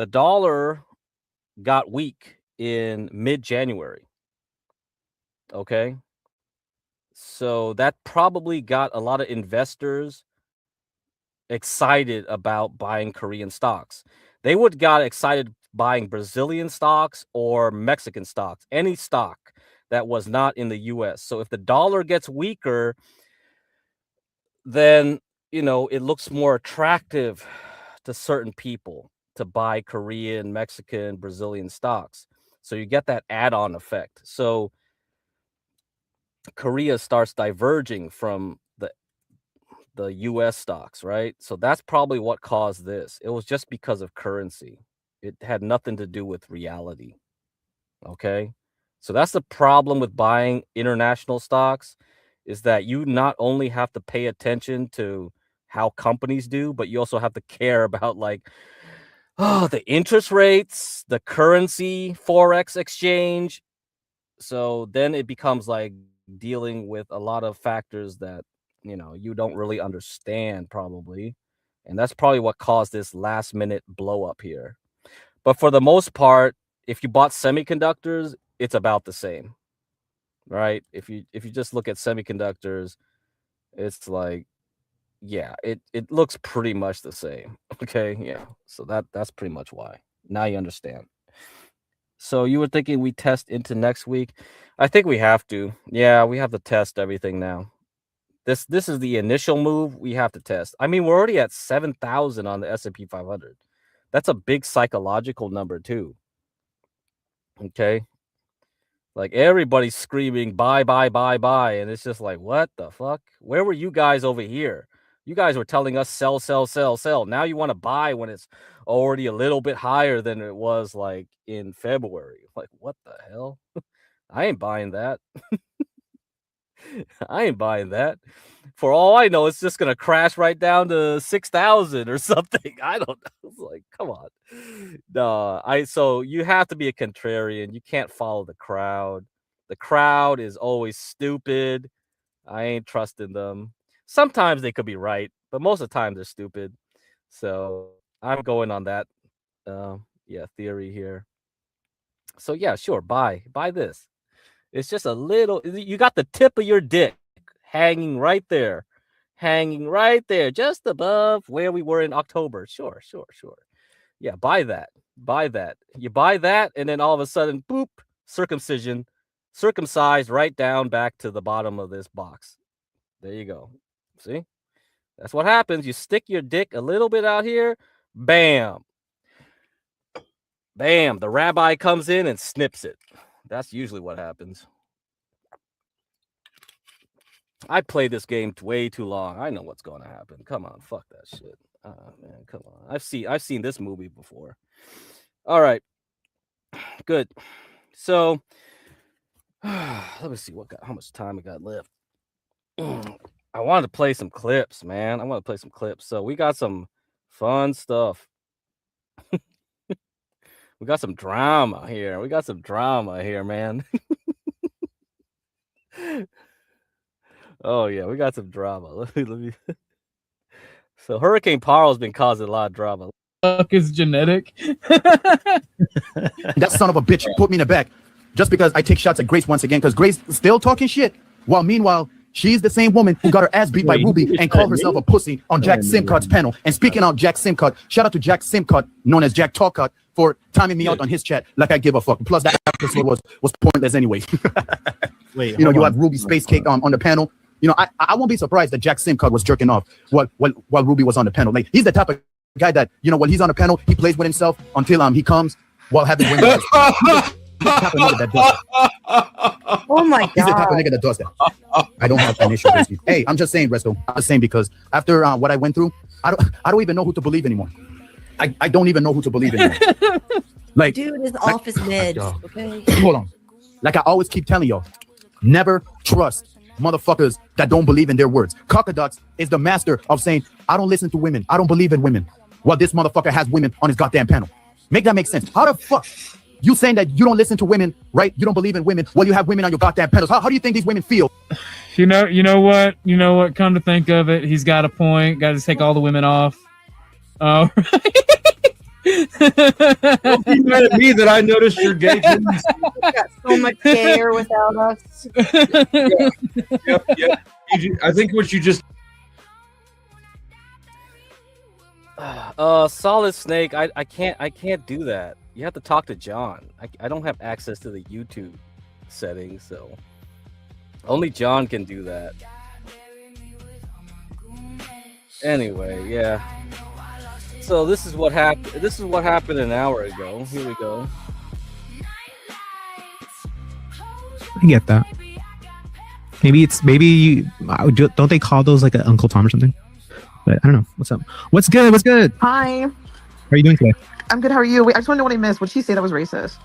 dollar got weak in mid-January. Okay, so that probably got a lot of investors excited about buying Korean stocks. They would got excited buying Brazilian stocks or Mexican stocks, any stock that was not in the US. So if the dollar gets weaker, then it looks more attractive to certain people to buy Korean, Mexican, Brazilian stocks. So you get that add-on effect. So Korea starts diverging from the US stocks, right? So that's probably what caused this. It was just because of currency. It had nothing to do with reality. Okay? So that's the problem with buying international stocks is that you not only have to pay attention to how companies do, but you also have to care about like the interest rates, the currency, forex exchange. So then it becomes like dealing with a lot of factors that, you don't really understand probably. And that's probably what caused this last minute blow up here. But for the most part, if you bought semiconductors, it's about the same, right? If you just look at semiconductors, it's like Yeah, it looks pretty much the same. Okay, yeah. So that's pretty much why. Now you understand. So you were thinking we test into next week? I think we have to. Yeah, we have to test everything now. This is the initial move we have to test. I mean, we're already at 7,000 on the S&P 500. That's a big psychological number too. Okay? Like everybody's screaming buy, buy, buy, buy, and it's just like, what the fuck? Where were you guys over here? You guys were telling us sell, sell, sell, sell. Now you want to buy when it's already a little bit higher than it was like in February. Like, what the hell? I ain't buying that. I ain't buying that. For all I know, it's just gonna crash right down to 6,000 or something. I don't know. It's like, come on. No, so you have to be a contrarian. You can't follow the crowd. The crowd is always stupid. I ain't trusting them. Sometimes they could be right, but most of the time they're stupid. So I'm going on that theory here. So yeah, sure, buy this. It's just a little, you got the tip of your dick hanging right there, just above where we were in October. Sure. Yeah, buy that. You buy that, and then all of a sudden, boop, circumcised right down back to the bottom of this box. There you go. See? That's what happens. You stick your dick a little bit out here, bam. Bam, the rabbi comes in and snips it. That's usually what happens. I played this game way too long. I know what's going to happen. Come on, fuck that shit. Man, come on. I've seen this movie before. All right, good. So let me see how much time we got left. I wanted to play some clips, man. So we got some fun stuff. We got some drama here. Man. Oh yeah, we got some drama. Let me. So Hurricane Parl's been causing a lot of drama. Fuck is genetic. That son of a bitch put me in the back just because I take shots at Grace once again, because Grace still talking shit, while meanwhile she's the same woman who got her ass beat by Ruby and called herself a pussy on Jack Simcut's panel. And speaking of Jack Simcut, shout out to Jack Simcut, known as Jack Talkcut, for timing me out on his chat like I give a fuck. Plus that episode was pointless anyway. Wait, you have Ruby Space Cake on the panel. I won't be surprised that Jack Simcut was jerking off while Ruby was on the panel. Like, he's the type of guy that, when he's on the panel, he plays with himself until he comes while having women. Oh my god! He's the type of nigga that does that. I don't have an issue with you. Hey, I'm just saying, Resto. I'm just saying because after what I went through, I don't even know who to believe anymore. I don't even know who to believe anymore. Like, dude is office mid. Okay. Hold on. Like I always keep telling y'all, never trust motherfuckers that don't believe in their words. Cockadox is the master of saying, I don't listen to women. I don't believe in women. Well, this motherfucker has women on his goddamn panel. Make that make sense. How the fuck? You saying that you don't listen to women, right? You don't believe in women. Well, you have women on your goddamn panels. How do you think these women feel? You know what? Come to think of it, he's got a point. Got to take all the women off. Oh, Don't be mad at me that I noticed your gay. Got so much hair without us. Yep. I think what you just. Solid Snake. I can't do that. You have to talk to John. I don't have access to the YouTube settings, so only John can do that. Anyway, yeah. So this is what happened. This is what happened an hour ago. Here we go. I get that. Maybe don't they call those like an Uncle Tom or something? But I don't know. What's up? What's good? Hi. How are you doing today? I'm good. How are you? Wait, I just want to know what I missed. What did she say that was racist?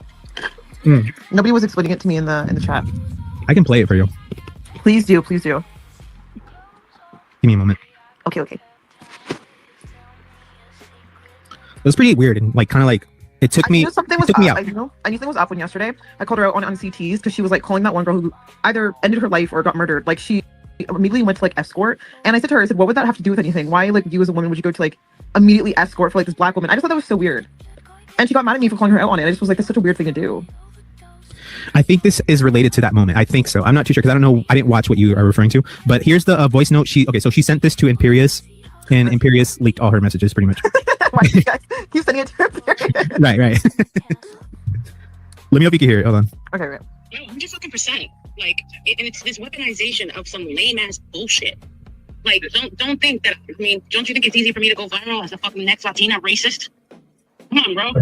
Nobody was explaining it to me in the chat. I can play it for you. Please do. Give me a moment. Okay. It was pretty weird and kind of it took me. Something was took me out. I knew something was up when yesterday I called her out on CtCs because she was calling that one girl who either ended her life or got murdered. She immediately went to escort, and I said to her, I said, what would that have to do with anything? Why you as a woman would you go to immediately escort for this black woman? I just thought that was so weird, and she got mad at me for calling her out on it. I just was that's such a weird thing to do. I think this is related to that moment. I think so. I'm not too sure because I don't know. I didn't watch what you are referring to. But here's the voice note. So she sent this to Imperious, and Imperious leaked all her messages pretty much. Why do you guys keep sending it to her? Right. Let me know if you can hear it. Hold on. Okay, right. No, 100%. Like, and it's this weaponization of some lame ass bullshit. Like, don't think that. I mean, don't you think it's easy for me to go viral as the fucking next Latina racist? Come on, bro.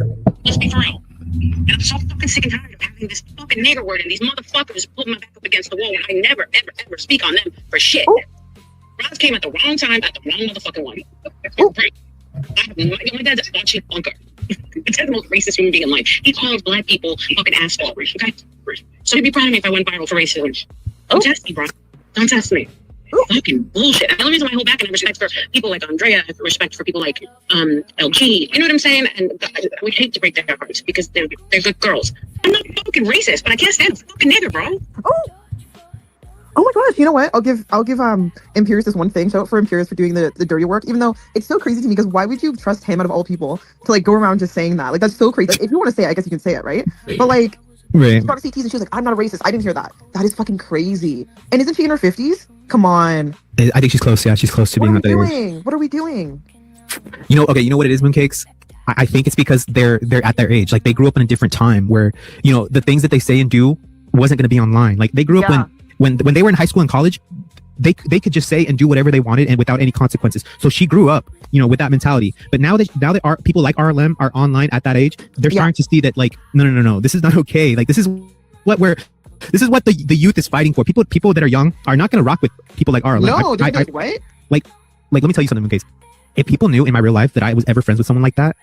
Let's be for real. And I'm so fucking sick and tired of having this fucking nigger word and these motherfuckers putting my back up against the wall when I never, ever, ever speak on them for shit. Roz came at the wrong time at the wrong motherfucking one. My dad's a watching bunker. It's the most racist human being in life. He calls black people fucking assholes. Okay? So he'd be proud of me if I went viral for racism. Don't test me, bro. Don't test me. Fucking bullshit. And the only reason I hold back and have respect for people like Andrea, I have respect for people like LG. You know what I'm saying? And I would hate to break their hearts because they're good girls. I'm not fucking racist, but I can't stand a fucking nigger, bro. Oh my gosh, you know what? I'll give Imperious this one thing. Shout out for Imperious for doing the dirty work, even though it's so crazy to me because why would you trust him out of all people to like go around just saying that? Like that's so crazy. Like, if you want to say it, I guess you can say it, right? But like Right. she got to CTs and she was like, I'm not a racist. I didn't hear that. That is fucking crazy. And isn't she in her 50s? Come on. I think she's close. Yeah, she's close to being at that age. What are we doing? You know what it is, Mooncakes? I think it's because they're at their age. Like they grew up in a different time where, you know, the things that they say and do wasn't going to be online. Like they grew up when they were in high school and college, they could just say and do whatever they wanted and without any consequences. So she grew up, you know, with that mentality. But now that people like RLM are online at that age, they're starting to see that like, no, this is not okay. Like this is what the youth is fighting for. People that are young are not going to rock with people like RLM. No, what? Like, let me tell you something, in case if people knew in my real life that I was ever friends with someone like that,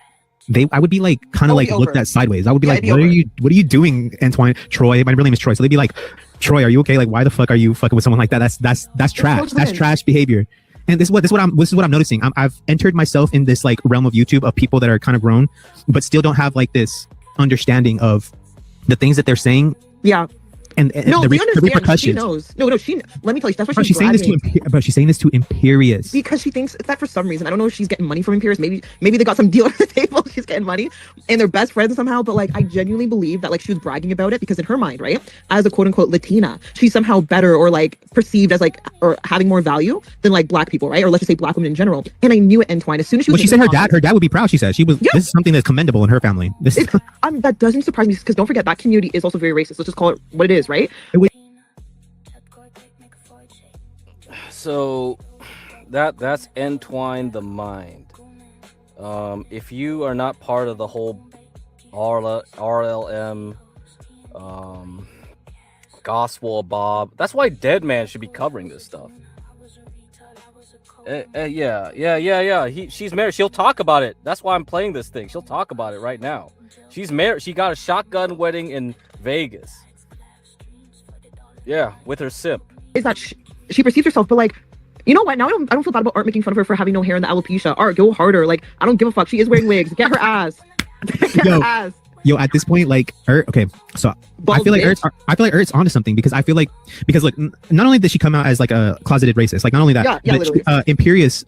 I would be like kind of like looked at sideways. I would be like, what are you doing, Antoine? Troy, my real name is Troy. So they'd be like, Troy, are you okay? Like, why the fuck are you fucking with someone like that? That's trash. That's trash behavior. And this is what I'm noticing. I've entered myself in this like realm of YouTube of people that are kind of grown, but still don't have like this understanding of the things that they're saying. Yeah. And the repercussions. She knows. No. Let me tell you. That's why she's saying this to Imperious. Because she thinks that for some reason. I don't know if she's getting money from Imperious. Maybe they got some deal on the table. She's getting money, and they're best friends somehow. But like, I genuinely believe that like she was bragging about it because in her mind, right, as a quote unquote Latina, she's somehow better or like perceived as like or having more value than like black people, right? Or let's just say black women in general. And I knew it, Antoine. As soon as she was. Well, she said her dad would be proud. She said she was. Yeah. This is something that's commendable in her family. That doesn't surprise me because don't forget that community is also very racist. Let's just call it what it is, right? So that's Entwine the Mind. If you are not part of the whole RLM gospel of Bob, that's why Dead Man should be covering this stuff. Yeah. She's married. She'll talk about it. That's why I'm playing this thing. She'll talk about it right now. She's married. She got a shotgun wedding in Vegas. Yeah, with her simp. Is that she perceives herself, but like, you know what? Now I don't feel bad about Art making fun of her for having no hair and the alopecia. Art, go harder. Like, I don't give a fuck. She is wearing wigs. Get her ass. Her ass. Yo, at this point, like, okay, so I feel like Ert's onto something because look, not only did she come out as like a closeted racist, like not only that, but Imperious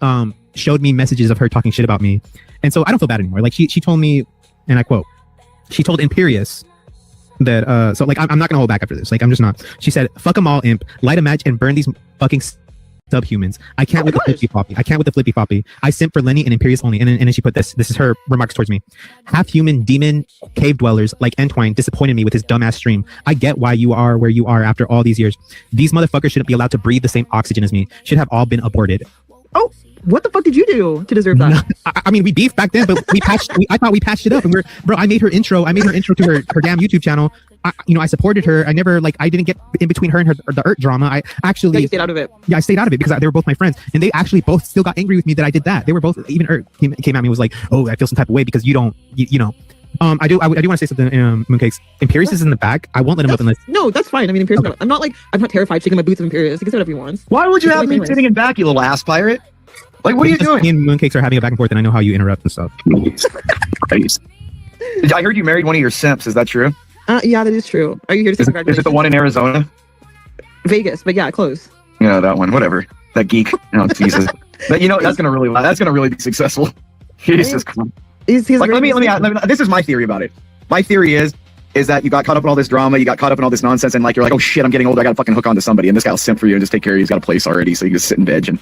showed me messages of her talking shit about me, and so I don't feel bad anymore. Like she told me, and I quote, she told Imperious that so like I'm not gonna hold back after this. Like I'm just not. She said, "Fuck them all, imp. Light a match and burn these fucking subhumans. I can't with the flippy floppy. I can't with the flippy floppy. I simp for Lenny and Imperious only." And then she put this. This is her remarks towards me. "Half human demon cave dwellers like Entwine disappointed me with his dumbass stream. I get why you are where you are after all these years. These motherfuckers shouldn't be allowed to breathe the same oxygen as me. Should have all been aborted." Oh, what the fuck did you do to deserve that? I mean, we beefed back then, but I thought we patched it up. And I made her intro to her damn YouTube channel. I supported her. I didn't get in between her and the Ert drama. I actually stayed out of it. Yeah, I stayed out of it because they were both my friends, and they actually both still got angry with me that I did that. They were both, even Ert came at me and was like, "Oh, I feel some type of way because you don't, you know." I do want to say something. Mooncakes. Imperious is in the back. I won't let him up unless. No, that's fine. I mean, Imperious. Okay. I'm not terrified shaking my boots of Imperious. He can say whatever he wants. Why would you have me sitting in back, you little ass pirate? Like, what are you doing? Me and Mooncakes are having a back and forth, and I know how you interrupt and stuff. I heard you married one of your simps. Is that true? Yeah, that is true. Are you here to say congratulations? Is it the one in Arizona? Vegas, but yeah, close. Yeah, that one. Whatever. That geek. Oh, Jesus. But that's gonna really be successful. Jesus Christ. Like, let me. This is my theory about it. My theory is is that you got caught up in all this drama, you got caught up in all this nonsense, and like you're like, oh shit, I'm getting older, I gotta fucking hook onto somebody, and this guy will simp for you and just take care of you. He's got a place already, so you just sit in bed and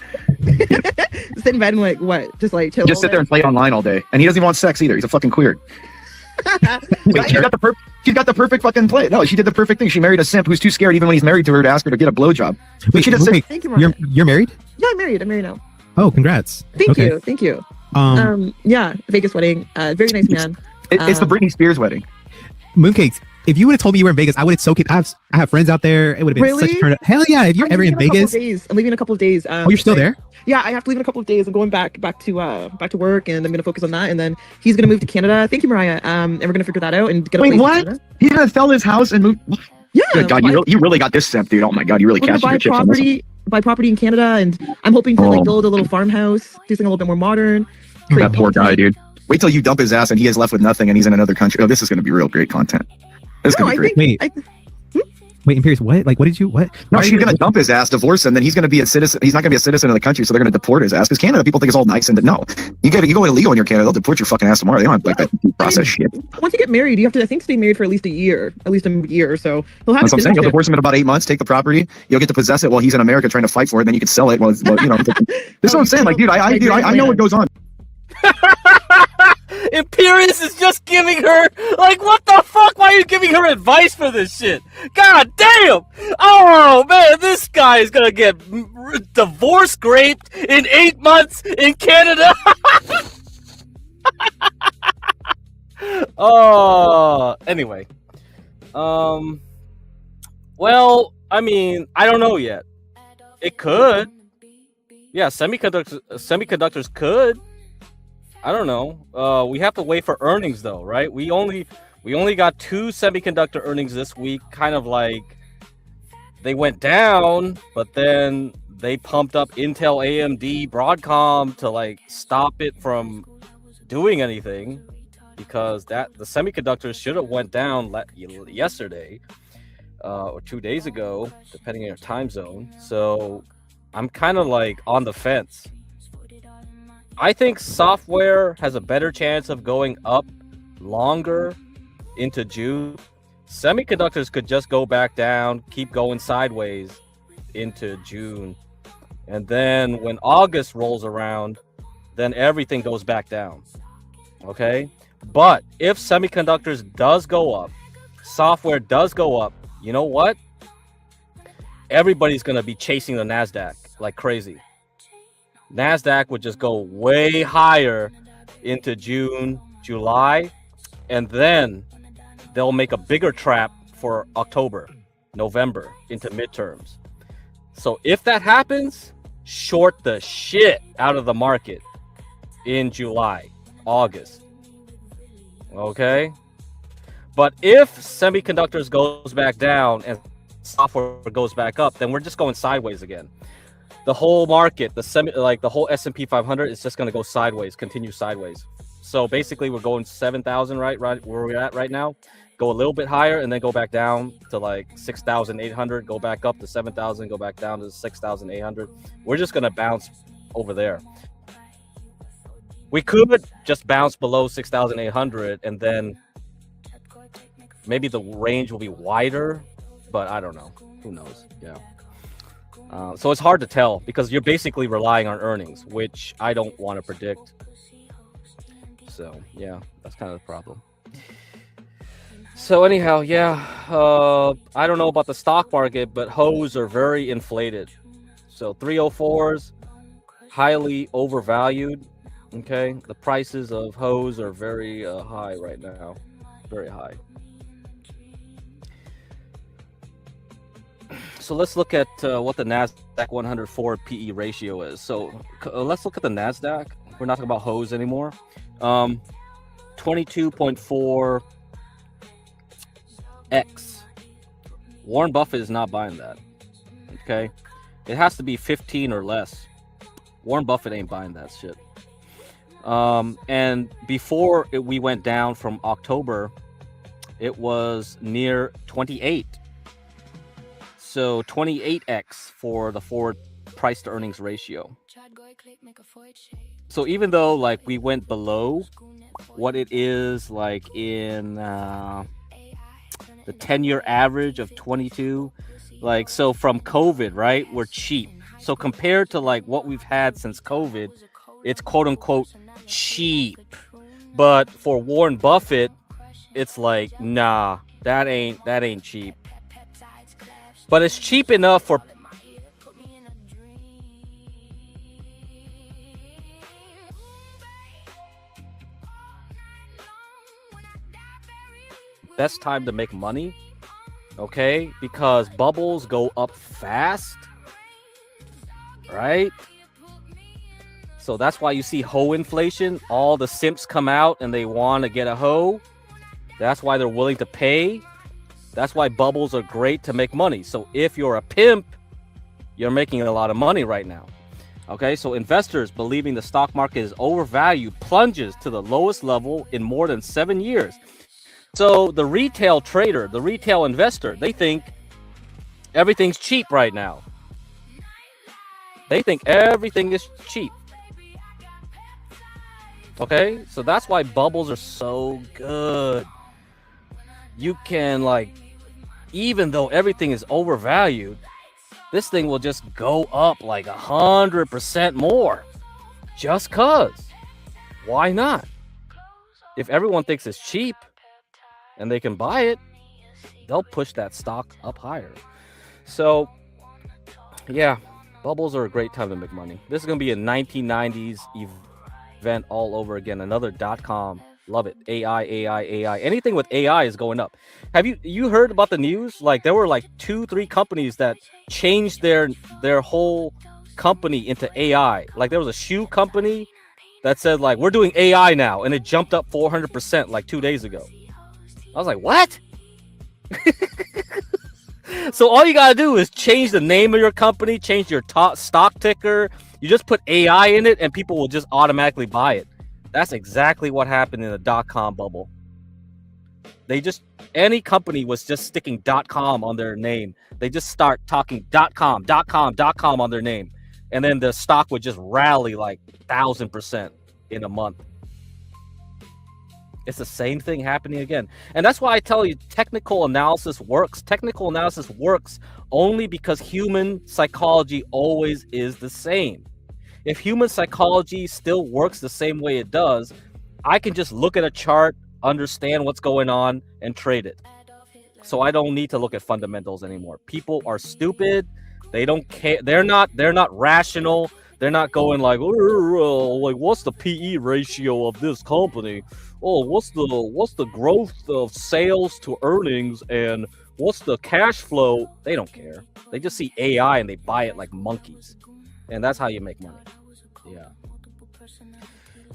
Sit in bed and like what? Just like chill. just sit there and play online all day. And he doesn't even want sex either. He's a fucking queer. Wait, she's got the perfect fucking play. No, she did the perfect thing. She married a simp who's too scared even when he's married to her to ask her to get a blowjob. Wait, she just said, Thank you, Maria. you're married? Yeah, I'm married. I'm married now. Oh, congrats. Thank you. Yeah, Vegas wedding. Very nice man. it's the Britney Spears wedding. Mooncakes. If you would have told me you were in Vegas, I would have so I have friends out there. It would have been such a turn up. Hell yeah! If you're ever in Vegas, I'm leaving in a couple of days. Oh, you're still there? Yeah, I have to leave in a couple of days. I'm going back to work, and I'm gonna focus on that. And then he's gonna move to Canada. Thank you, Mariah. And we're gonna figure that out and get a place in Canada. He's gonna sell his house and move? Yeah. Good God, you really got this simp, dude. Oh my God, you really cashed your chips on this. Buy property in Canada, and I'm hoping to like build a little farmhouse, do something a little bit more modern. That poor guy, dude. Wait till you dump his ass and he is left with nothing and he's in another country. Oh, this is gonna be real great content. This is gonna be great. Wait, Imperious, what? Like, what did you, what? No, she's gonna dump his ass, divorce him, then he's gonna be a citizen. He's not gonna be a citizen of the country, so they're gonna deport his ass. Because Canada, people think it's all nice and no. You go illegal in your Canada, they'll deport your fucking ass tomorrow. They don't have like that process shit. Once you get married, you have to, I think, stay married for at least a year. Or so. He'll have That's what I'm saying. You'll divorce him in about 8 months, take the property, you'll get to possess it while he's in America trying to fight for it, then you can sell it. Well, you know, this is what I'm saying. Like, dude, I know what goes on. Imperious is just giving her, like, what the fuck? Why are you giving her advice for this shit? God damn! Oh, man, this guy is gonna get divorce raped in 8 months in Canada. Anyway. Well, I mean, I don't know yet. It could. Yeah, semiconductors could. I don't know. We have to wait for earnings though, right? We only got 2 semiconductor earnings this week. Kind of like they went down, but then they pumped up Intel, AMD, Broadcom to like stop it from doing anything because the semiconductors should have went down yesterday or 2 days ago, depending on your time zone. So I'm kind of like on the fence. I think software has a better chance of going up longer into June. Semiconductors could just go back down, keep going sideways into June. And then when August rolls around, then everything goes back down. Okay? But if semiconductors does go up, software does go up, you know what? Everybody's going to be chasing the NASDAQ like crazy. NASDAQ would just go way higher into June, July, and then they'll make a bigger trap for October, November, into midterms. So if that happens, short the shit out of the market in July, August. Okay? But if semiconductors goes back down and software goes back up, then we're just going sideways again. The whole market, the whole S&P 500 is just going to go sideways, continue sideways. So basically we're going 7,000 right where we're at right now, go a little bit higher and then go back down to like 6,800, go back up to 7,000, go back down to 6,800. We're just going to bounce over there. We could just bounce below 6,800 and then maybe the range will be wider, but I don't know. Who knows? Yeah. So it's hard to tell because you're basically relying on earnings, which I don't want to predict. So yeah, that's kind of the problem. So anyhow, yeah, I don't know about the stock market, but hoes are very inflated. So 304s, highly overvalued. Okay, the prices of hoes are very high right now, very high. So let's look at what the NASDAQ 100 forward PE ratio is. So let's look at the NASDAQ. We're not talking about hoes anymore. 22.4x. Warren Buffett is not buying that. Okay, it has to be 15 or less. Warren Buffett ain't buying that shit. And before we went down from October, it was near 28. So 28x for the forward price to earnings ratio. So even though like we went below what it is like in the 10-year average of 22. Like, so from COVID, right? We're cheap. So compared to like what we've had since COVID, it's quote unquote cheap. But for Warren Buffett, it's like, nah, that ain't cheap. But it's cheap enough for best time to make money, okay? Because bubbles go up fast, right? So that's why you see hoe inflation. All the simps come out and they want to get a hoe. That's why they're willing to pay. That's why bubbles are great to make money. So if you're a pimp, you're making a lot of money right now. Okay, so investors believing the stock market is overvalued plunges to the lowest level in more than 7 years. So the retail trader, the retail investor, they think everything's cheap right now. They think everything is cheap. Okay, so that's why bubbles are so good. You can, like, even though everything is overvalued, this thing will just go up like 100% more. Just cause. Why not? If everyone thinks it's cheap and they can buy it, they'll push that stock up higher. So, yeah, bubbles are a great time to make money. This is going to be a 1990s event all over again. Another .com. Love it. AI. Anything with AI is going up. Have you heard about the news? Like, there were like 2-3 companies that changed their whole company into AI. Like, there was a shoe company that said, like, we're doing AI now, and it jumped up 400% like 2 days ago. I was like, what? So all you gotta do is change the name of your company, change your stock ticker. You just put AI in it, and people will just automatically buy it. That's exactly what happened in the .com bubble. Any company was just sticking .com on their name. They just start talking .com on their name. And then the stock would just rally like 1,000% in a month. It's the same thing happening again. And that's why I tell you, technical analysis works. Technical analysis works only because human psychology always is the same. If human psychology still works the same way it does, I can just look at a chart, understand what's going on, and trade it. So I don't need to look at fundamentals anymore. People are stupid. They don't care. They're not rational. They're not going like what's the PE ratio of this company? Oh, what's the growth of sales to earnings, and what's the cash flow? They don't care. They just see AI and they buy it like monkeys. And that's how you make money. Yeah.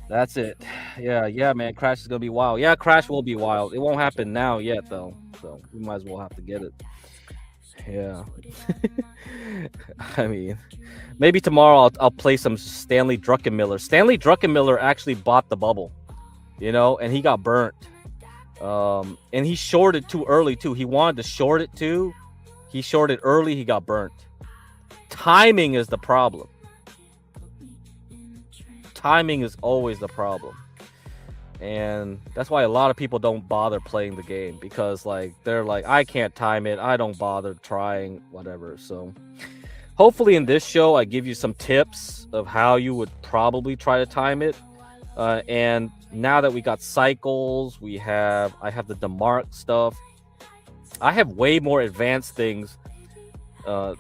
That's it. Yeah, man. Crash is going to be wild. Yeah, Crash will be wild. It won't happen now yet, though. So we might as well have to get it. Yeah. I mean, maybe tomorrow I'll play some Stanley Druckenmiller. Stanley Druckenmiller actually bought the bubble, and he got burnt. And he shorted too early, too. He wanted to short it, too. He shorted early. He got burnt. Timing is the problem. Timing is always the problem. And that's why a lot of people don't bother playing the game, because they're like, I can't time it. I don't bother trying, whatever. So hopefully in this show, I give you some tips of how you would probably try to time it. And now that we got cycles, I have the DeMark stuff. I have way more advanced things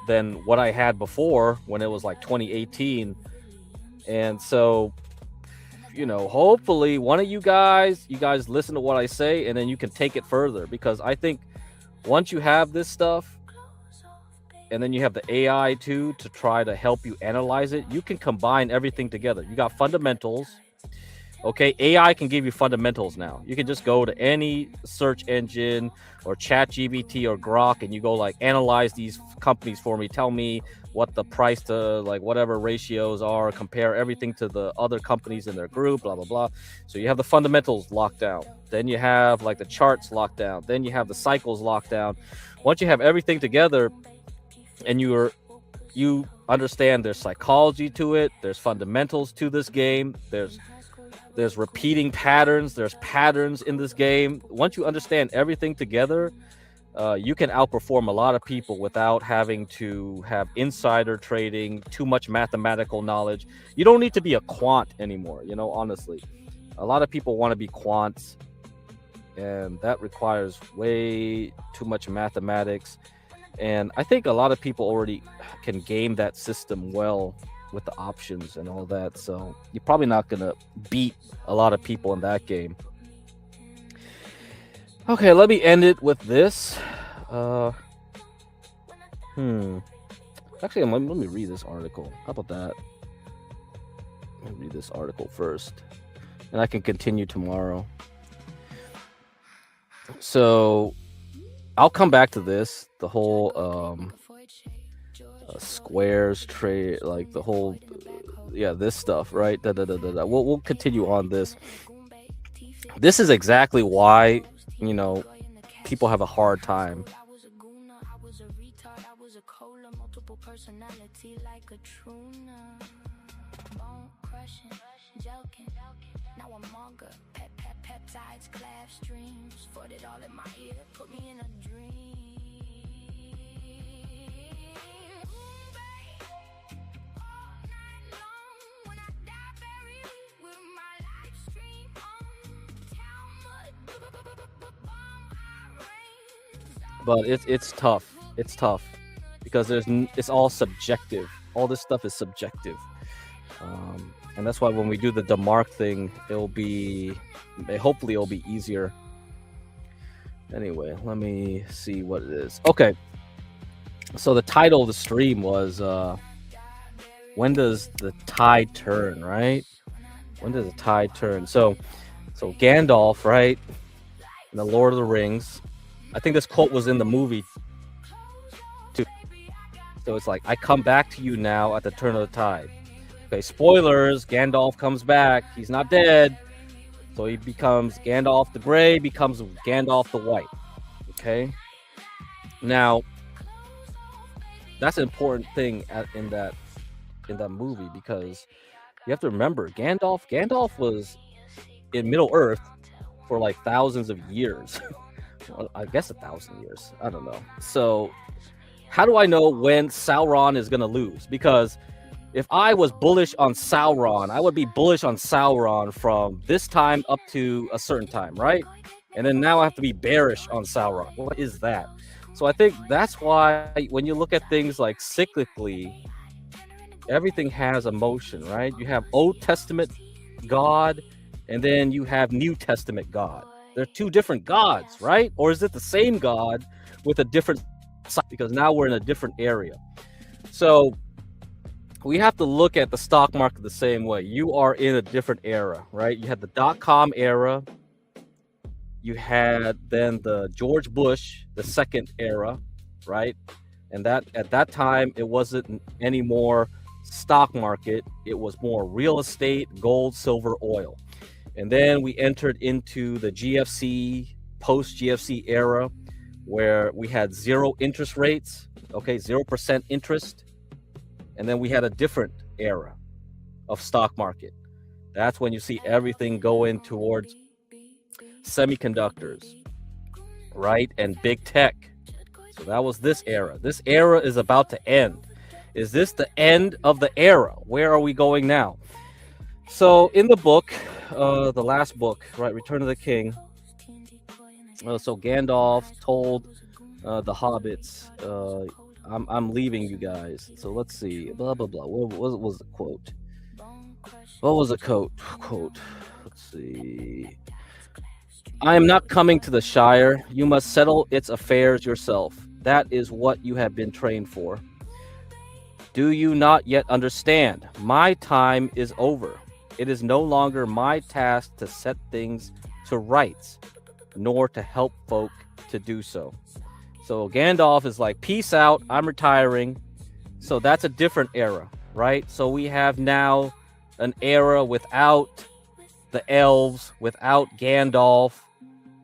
than what I had before when it was like 2018. And so, hopefully one of you guys listen to what I say, and then you can take it further, because I think once you have this stuff and then you have the AI too to try to help you analyze it, you can combine everything together. You got fundamentals. Okay, AI can give you fundamentals now. You can just go to any search engine or ChatGPT or Grok, and you go analyze these companies for me. Tell me what the price to whatever ratios are. Compare everything to the other companies in their group. Blah blah blah. So you have the fundamentals locked down. Then you have the charts locked down. Then you have the cycles locked down. Once you have everything together, and you understand there's psychology to it. There's fundamentals to this game. There's repeating patterns. There's patterns in this game. Once you understand everything together, you can outperform a lot of people without having to have insider trading, too much mathematical knowledge. You don't need to be a quant anymore, you know, honestly. A lot of people want to be quants, and that requires way too much mathematics. And I think a lot of people already can game that system well with the options and all that. So you're probably not going to beat a lot of people in that game. Okay, let me end it with this. Actually, let me read this article. How about that? Let me read this article first, and I can continue tomorrow. So I'll come back to this, the whole squares trade, like the whole this stuff, right? We'll continue on this. This is exactly why, you know, people have a hard time. But it's tough. It's tough because it's all subjective. All this stuff is subjective, and that's why when we do the DeMark thing, hopefully it'll be easier. Anyway, let me see what it is. Okay, so the title of the stream was when does the tide turn, right? When does the tide turn? So Gandalf, right, in the Lord of the Rings. I think this quote was in the movie too. So it's like, I come back to you now at the turn of the tide. Okay, spoilers, Gandalf comes back. He's not dead. So he becomes Gandalf the Gray, becomes Gandalf the White. Okay? Now, that's an important thing in that movie, because you have to remember, Gandalf was in Middle-earth for like thousands of years. I guess 1,000 years. I don't know. So how do I know when Sauron is going to lose? Because if I was bullish on Sauron, I would be bullish on Sauron from this time up to a certain time, right? And then now I have to be bearish on Sauron. What is that? So I think that's why when you look at things like cyclically, everything has emotion, right? You have Old Testament God, and then you have New Testament God. They're two different gods, right? Or is it the same God with a different side? Because now we're in a different area. So we have to look at the stock market the same way. You are in a different era, right? You had the dot-com era. You had then the George Bush, the second era, right? And that at that time, it wasn't any more stock market. It was more real estate, gold, silver, oil. And then we entered into the GFC, post-GFC era, where we had zero interest rates, okay, 0% interest. And then we had a different era of stock market. That's when you see everything going towards semiconductors, right? And big tech. So that was this era. This era is about to end. Is this the end of the era? Where are we going now? So in the book, the last book, right, Return of the King. So Gandalf told the hobbits, I'm leaving you guys. So let's see, blah blah blah. What was the quote? What was the quote? Let's see. I am not coming to the Shire. You must settle its affairs yourself. That is what you have been trained for. Do you not yet understand? My time is over. It is no longer my task to set things to rights, nor to help folk to do so. So Gandalf is like, peace out, I'm retiring. So that's a different era, right? So we have now an era without the elves, without Gandalf,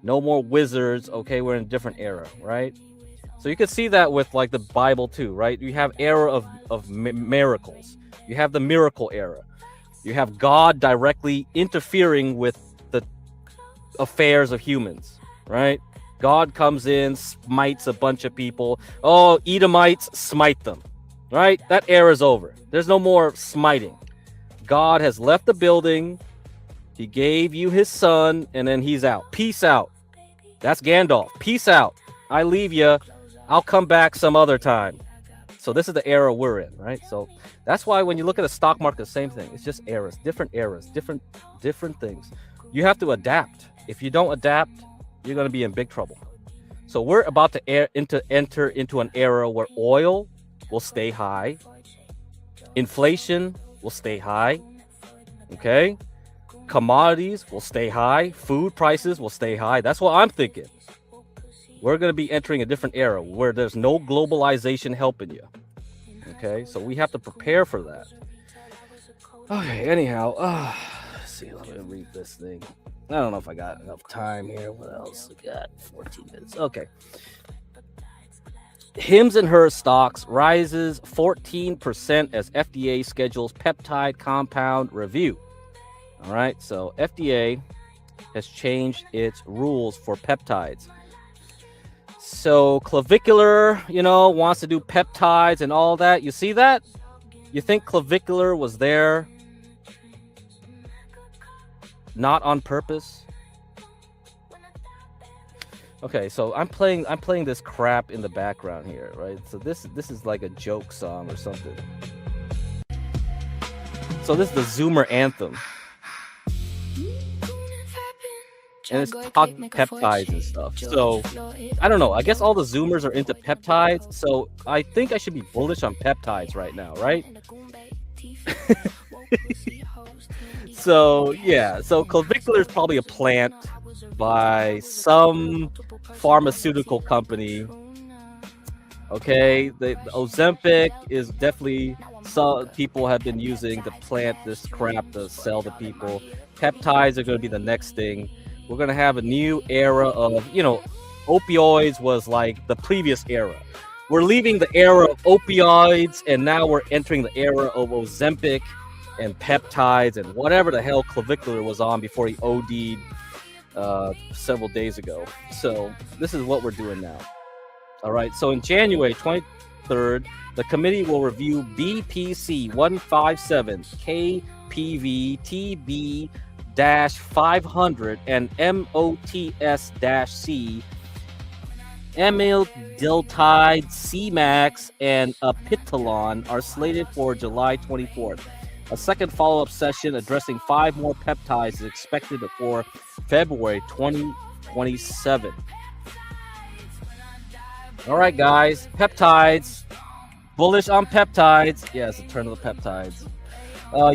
no more wizards. Okay, we're in a different era, right? So you can see that with like the Bible too, right? You have era of miracles. You have the miracle era. You have God directly interfering with the affairs of humans, right? God comes in, smites a bunch of people. Oh, Edomites, smite them. Right? That era is over. There's no more smiting. God has left the building. He gave you his son, and then he's out. Peace out. That's Gandalf. Peace out. I leave you. I'll come back some other time. So this is the era we're in, right? So that's why when you look at the stock market, the same thing. It's just eras, different things. You have to adapt. If you don't adapt, you're going to be in big trouble. So we're about to enter into an era where oil will stay high. Inflation will stay high. Okay? Commodities will stay high. Food prices will stay high. That's what I'm thinking. We're going to be entering a different era where there's no globalization helping you. Okay? So we have to prepare for that. Okay, anyhow. Let's see. Let me read this thing. I don't know if I got enough time here. What else? I got 14 minutes. Okay. Hims and Hers stocks rises 14% as FDA schedules peptide compound review. All right. So FDA has changed its rules for peptides. So clavicular, wants to do peptides and all that. You see that? You think clavicular was there not on purpose? Okay, so I'm playing this crap in the background here, right? So this is like a joke song or something. So this is the Zoomer anthem. And it's talking peptides and stuff. So I don't know. I guess all the Zoomers are into peptides. So I think I should be bullish on peptides right now, right? So yeah. So clavicular is probably a plant by some pharmaceutical company. Okay, the Ozempic is definitely, some people have been using to plant this crap to sell to people. Peptides are going to be the next thing. We're going to have a new era of, opioids was like the previous era. We're leaving the era of opioids, and now we're entering the era of Ozempic and peptides and whatever the hell clavicular was on before he OD'd several days ago. So this is what we're doing now. All right. So in January 23rd, the committee will review BPC 157 KPV-TB-500 and MOTS-C, amyldeltide, Cmax, and apitolon are slated for July 24th. A second follow-up session addressing 5 more peptides is expected before February 2027. All right, guys. Peptides. Bullish on peptides. Yeah, it's the turn of the peptides.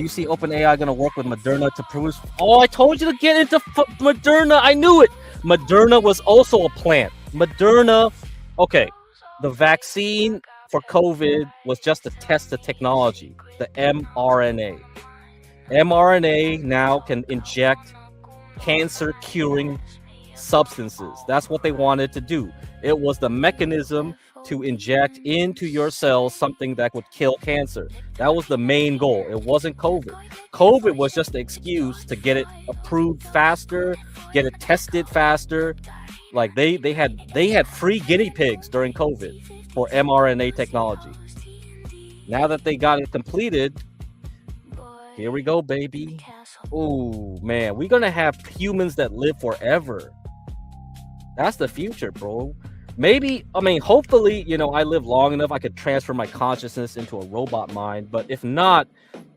You see OpenAI going to work with Moderna to produce... Oh, I told you to get into Moderna. I knew it. Moderna was also a plant. Moderna... Okay, the vaccine for COVID was just to test the technology, the mRNA. mRNA now can inject cancer-curing substances. That's what they wanted to do. It was the mechanism to inject into your cells something that would kill cancer. That was the main goal. It wasn't COVID. COVID was just the excuse to get it approved faster, get it tested faster. Like they had free guinea pigs during COVID for mRNA technology. Now that they got it completed, here we go, baby. Oh man, we're gonna have humans that live forever. That's the future, bro. Maybe, hopefully, I live long enough I could transfer my consciousness into a robot mind. But if not,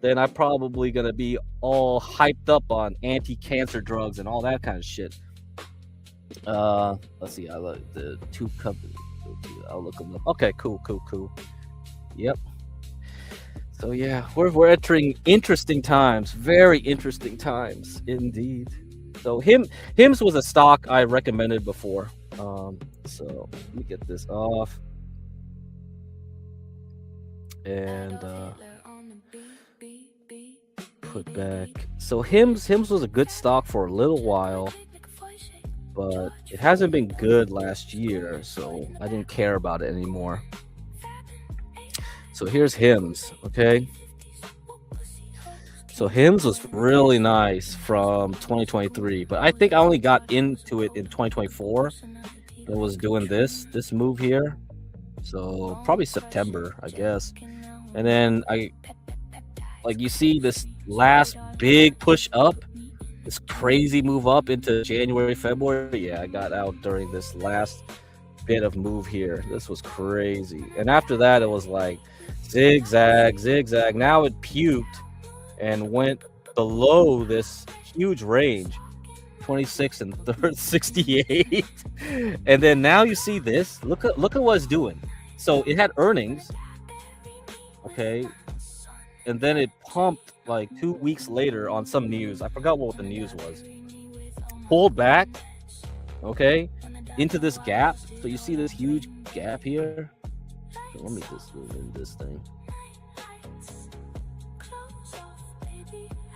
then I'm probably gonna be all hyped up on anti-cancer drugs and all that kind of shit. Let's see. I look the 2 companies. I'll look them up. Okay, cool. Yep. So yeah, we're entering interesting times. Very interesting times indeed. So Hims was a stock I recommended before. So let me get this off. And put back. So Hims was a good stock for a little while, but it hasn't been good last year, so I didn't care about it anymore. So here's Hims, okay? So Hims was really nice from 2023, but I think I only got into it in 2024. it was doing this move here. So probably September, I guess. And then you see this last big push up, this crazy move up into January, February. Yeah, I got out during this last bit of move here. This was crazy. And after that, it was like zigzag, zigzag. Now it puked and went below this huge range, 26 and 68. And then now you see this. Look at what it's doing. So it had earnings, okay, and then it pumped like 2 weeks later on some news. I forgot what the news was. Pulled back, okay, into this gap. So you see this huge gap here. So let me just zoom in this thing.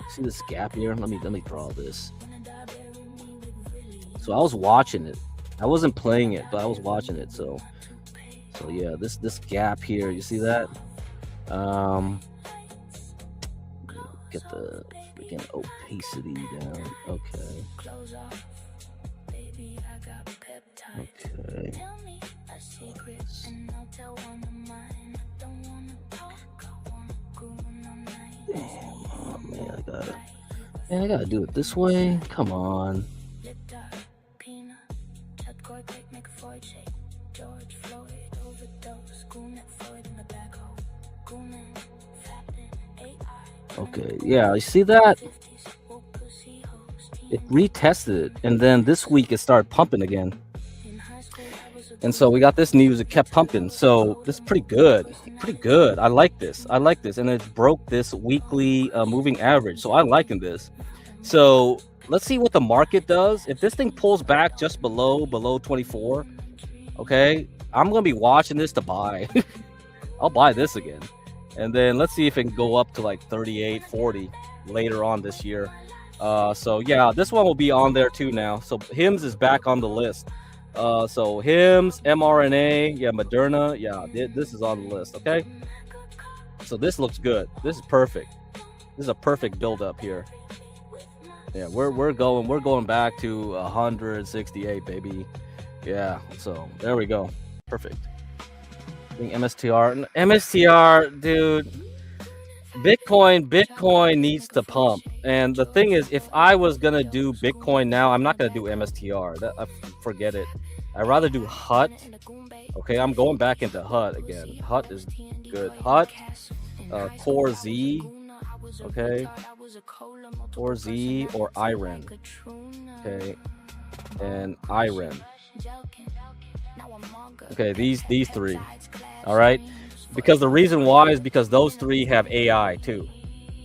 See this gap here? Let me draw this. So I was watching it. I wasn't playing it, but I was watching it. So yeah, this gap here, you see that? Get the freaking opacity down. Okay. Oh man, I gotta do it this way. Come on. Okay, yeah, you see that? It retested it, and then this week it started pumping again. And so we got this news, it kept pumping. So this is pretty good. Pretty good. I like this. And it broke this weekly moving average. So I'm liking this. So let's see what the market does. If this thing pulls back just below 24, okay, I'm going to be watching this to buy. I'll buy this again. And then let's see if it can go up to like 38, 40 later on this year. So yeah, this one will be on there too now. So HIMS is back on the list. So HIMS, mRNA, yeah, Moderna, yeah, this is on the list, okay? So this looks good. This is perfect. This is a perfect build up here. Yeah, we're going back to 168, baby. Yeah, so there we go. Perfect. MSTR, dude. Bitcoin needs to pump. And the thing is, if I was gonna do Bitcoin now, I'm not gonna do MSTR. Forget it. I'd rather do HUT. Okay, I'm going back into HUT again. HUT is good. HUT, Core Z. Okay, Core Z or IREN. Okay, and IREN. Okay, these three. All right, because the reason why is because those three have AI too.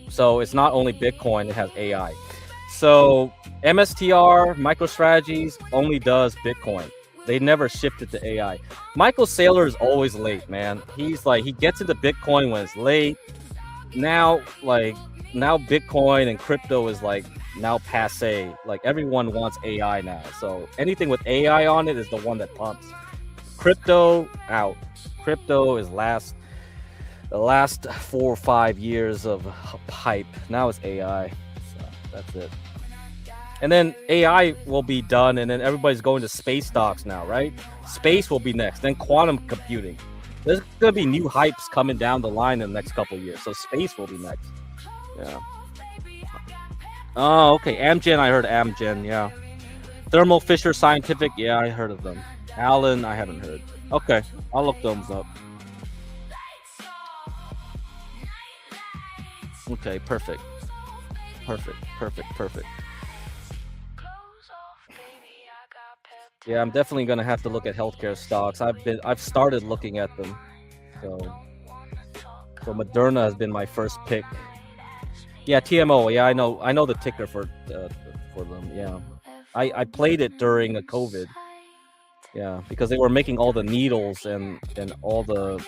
So it's not only Bitcoin, it has AI. So MSTR, MicroStrategies only does Bitcoin. They never shifted to AI. Michael Saylor is always late, man. He's like, he gets into Bitcoin when it's late. Now Bitcoin and crypto is like now passe. Like everyone wants AI now. So anything with AI on it is the one that pumps. Crypto out. Crypto is the last 4 or 5 years of hype. Now it's AI. So that's it. And then AI will be done, and then everybody's going to space stocks now, right? Space will be next. Then quantum computing. There's gonna be new hypes coming down the line in the next couple of years. So space will be next. Yeah. Oh, okay. Amgen, I heard Amgen. Yeah. Thermo Fisher Scientific. Yeah, I heard of them. Allen, I haven't heard. Okay, I'll look those up. Okay, perfect. Yeah, I'm definitely gonna have to look at healthcare stocks. I've started looking at them. So Moderna has been my first pick. Yeah, TMO. Yeah, I know the ticker for them. Yeah, I played it during the COVID. Yeah, because they were making all the needles and all the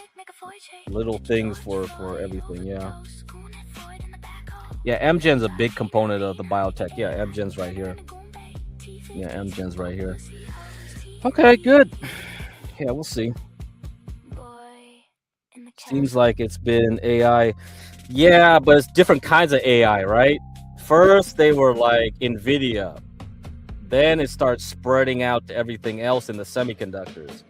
little things for everything. Yeah. Yeah, Amgen's a big component of the biotech. Yeah, Amgen's right here. Okay, good. Yeah, we'll see. Seems like it's been AI. Yeah, but it's different kinds of AI, right? First, they were like NVIDIA. Then it starts spreading out to everything else in the semiconductors.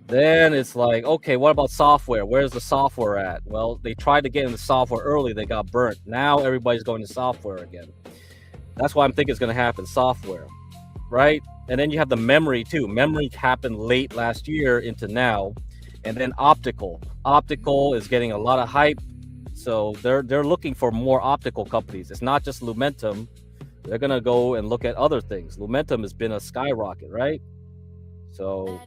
Then it's like, okay, what about software? Where's the software at? Well, they tried to get into software early. They got burnt. Now everybody's going to software again. That's why I'm thinking it's going to happen, software, right? And then you have the memory too. Memory happened late last year into now. And then optical. Optical is getting a lot of hype. So they're looking for more optical companies. It's not just Lumentum. They're going to go and look at other things. Lumentum has been a skyrocket, right? So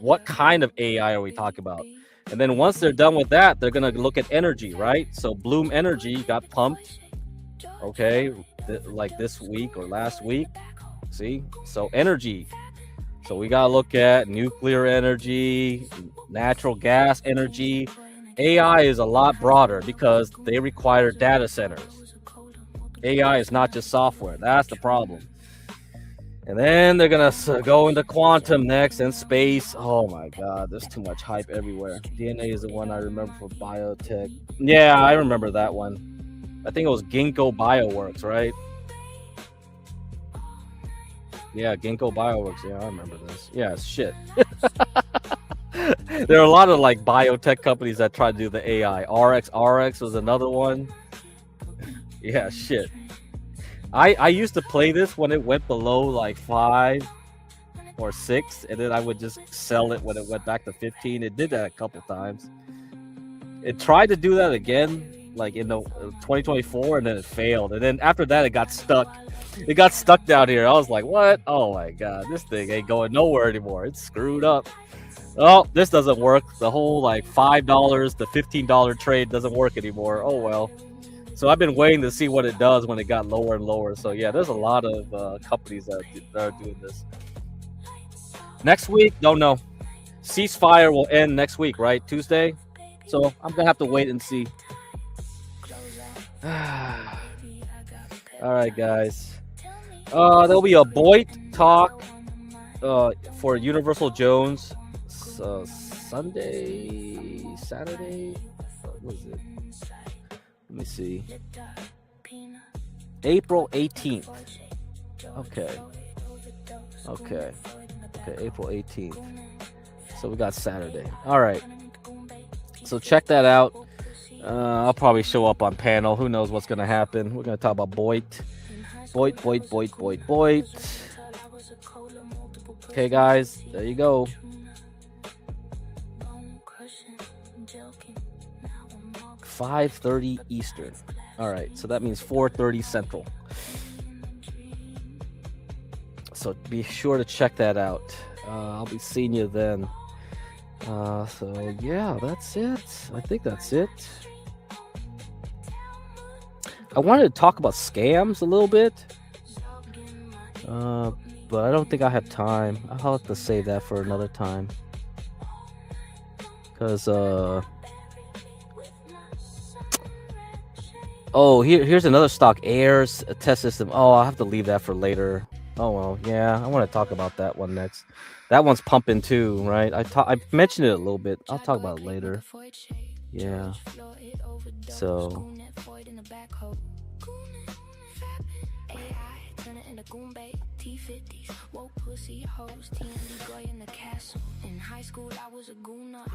what kind of AI are we talking about? And then once they're done with that, they're going to look at energy, right? So Bloom Energy got pumped, okay, like this week or last week. See? So energy. So we got to look at nuclear energy, natural gas energy. AI is a lot broader because they require data centers. AI is not just software. That's the problem. And then they're going to go into quantum next and space. Oh my God, there's too much hype everywhere. DNA is the one I remember for biotech. Yeah, I remember that one. I think it was Ginkgo Bioworks, right? Yeah, Ginkgo Bioworks. Yeah, I remember this. Yeah, shit. There are a lot of like biotech companies that try to do the AI. RX was another one. Yeah, shit. I used to play this when it went below like 5 or 6, and then I would just sell it when it went back to 15. It did that a couple times. It tried to do that again, like in the 2024, and then it failed. And then after that, it got stuck. It got stuck down here. I was like, what? Oh my God, this thing ain't going nowhere anymore. It's screwed up. Oh, this doesn't work. The whole like $5 to $15 trade doesn't work anymore. Oh well. So I've been waiting to see what it does when it got lower and lower. So yeah, there's a lot of companies that are doing this. Next week, don't know. Ceasefire will end next week, right? Tuesday. So I'm gonna have to wait and see. All right, guys. There'll be a Boyd talk for Universal Jones Saturday. What was it? Let me see. April 18th. Okay, April 18th. So we got Saturday. All right. So check that out. I'll probably show up on panel. Who knows what's going to happen. We're going to talk about Boyd. Okay, guys. There you go. 5:30 Eastern. All right, so that means 4:30 Central. So be sure to check that out. I'll be seeing you then. So yeah, that's it. I think that's it. I wanted to talk about scams a little bit, but I don't think I have time. I'll have to save that for another time. Because oh, here's another stock, Airs test system. Oh, I'll have to leave that for later. Oh well, yeah, I want to talk about that one next. That one's pumping too, right? I mentioned it a little bit. I'll talk about it later. Yeah. So.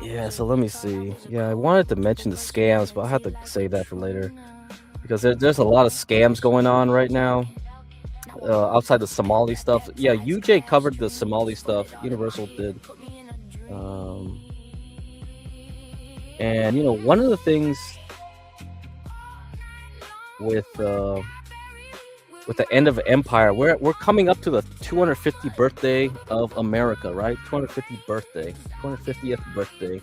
Yeah, so let me see. Yeah, I wanted to mention the scams, but I'll have to save that for later. Because there's a lot of scams going on right now. Outside the Somali stuff. Yeah, UJ covered the Somali stuff. Universal did. And, you know, one of the things with the end of Empire, we're coming up to the 250th birthday of America, right? 250th birthday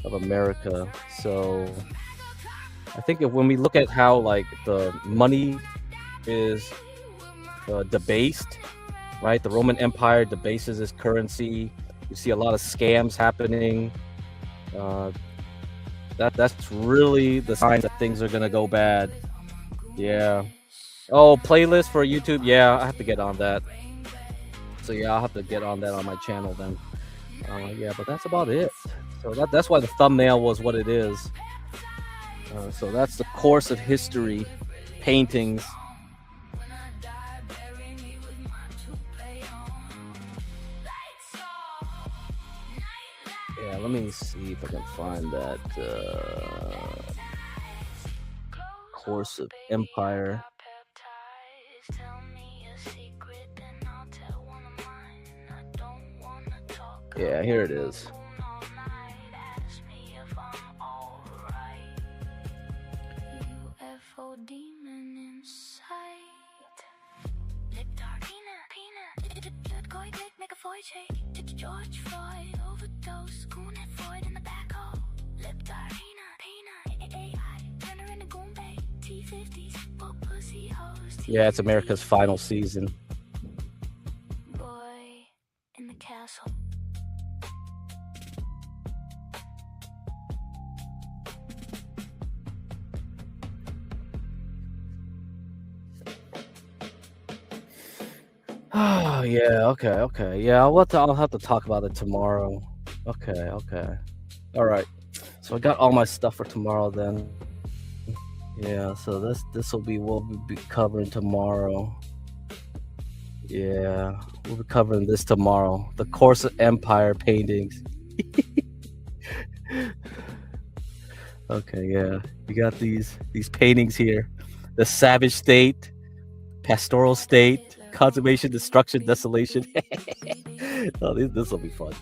of America. So I think when we look at how like the money is debased, right? The Roman Empire debases its currency. You see a lot of scams happening. That's really the sign that things are gonna go bad. Yeah. Oh, playlist for YouTube. Yeah, I have to get on that. So yeah, I'll have to get on that on my channel then. Yeah, but that's about it. So that's why the thumbnail was what it is. So that's the course of history, paintings. Let me see if I can find that course of Empire. Yeah, here it is. Yeah, it's America's final season. Oh yeah, okay. Yeah, I'll have to talk about it tomorrow. Okay. All right. So I got all my stuff for tomorrow then. Yeah, so this will be what we'll be covering tomorrow. Yeah, we'll be covering this tomorrow. The course of Empire paintings. Okay, yeah. You got these paintings here. The Savage State, Pastoral State, Consummation, Destruction, Desolation. Oh, this will be fun.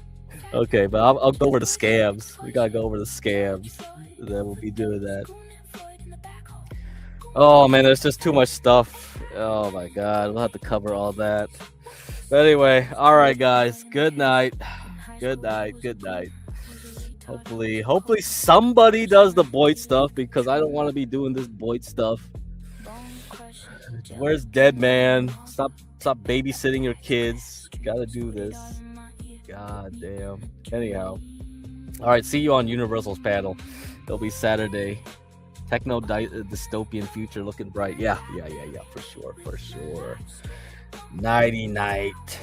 Okay, but I'll go over the scams. We gotta go over the scams. And then we'll be doing that. Oh man, there's just too much stuff. Oh my god, we'll have to cover all that. But anyway, all right, guys. Good night. Good night. Hopefully somebody does the Boyd stuff because I don't want to be doing this Boyd stuff. Where's Dead Man? Stop babysitting your kids. Gotta do this. God damn. Anyhow. All right, see you on Universal's panel. It'll be Saturday. Techno dystopian future looking bright. Yeah, for sure. Nighty night.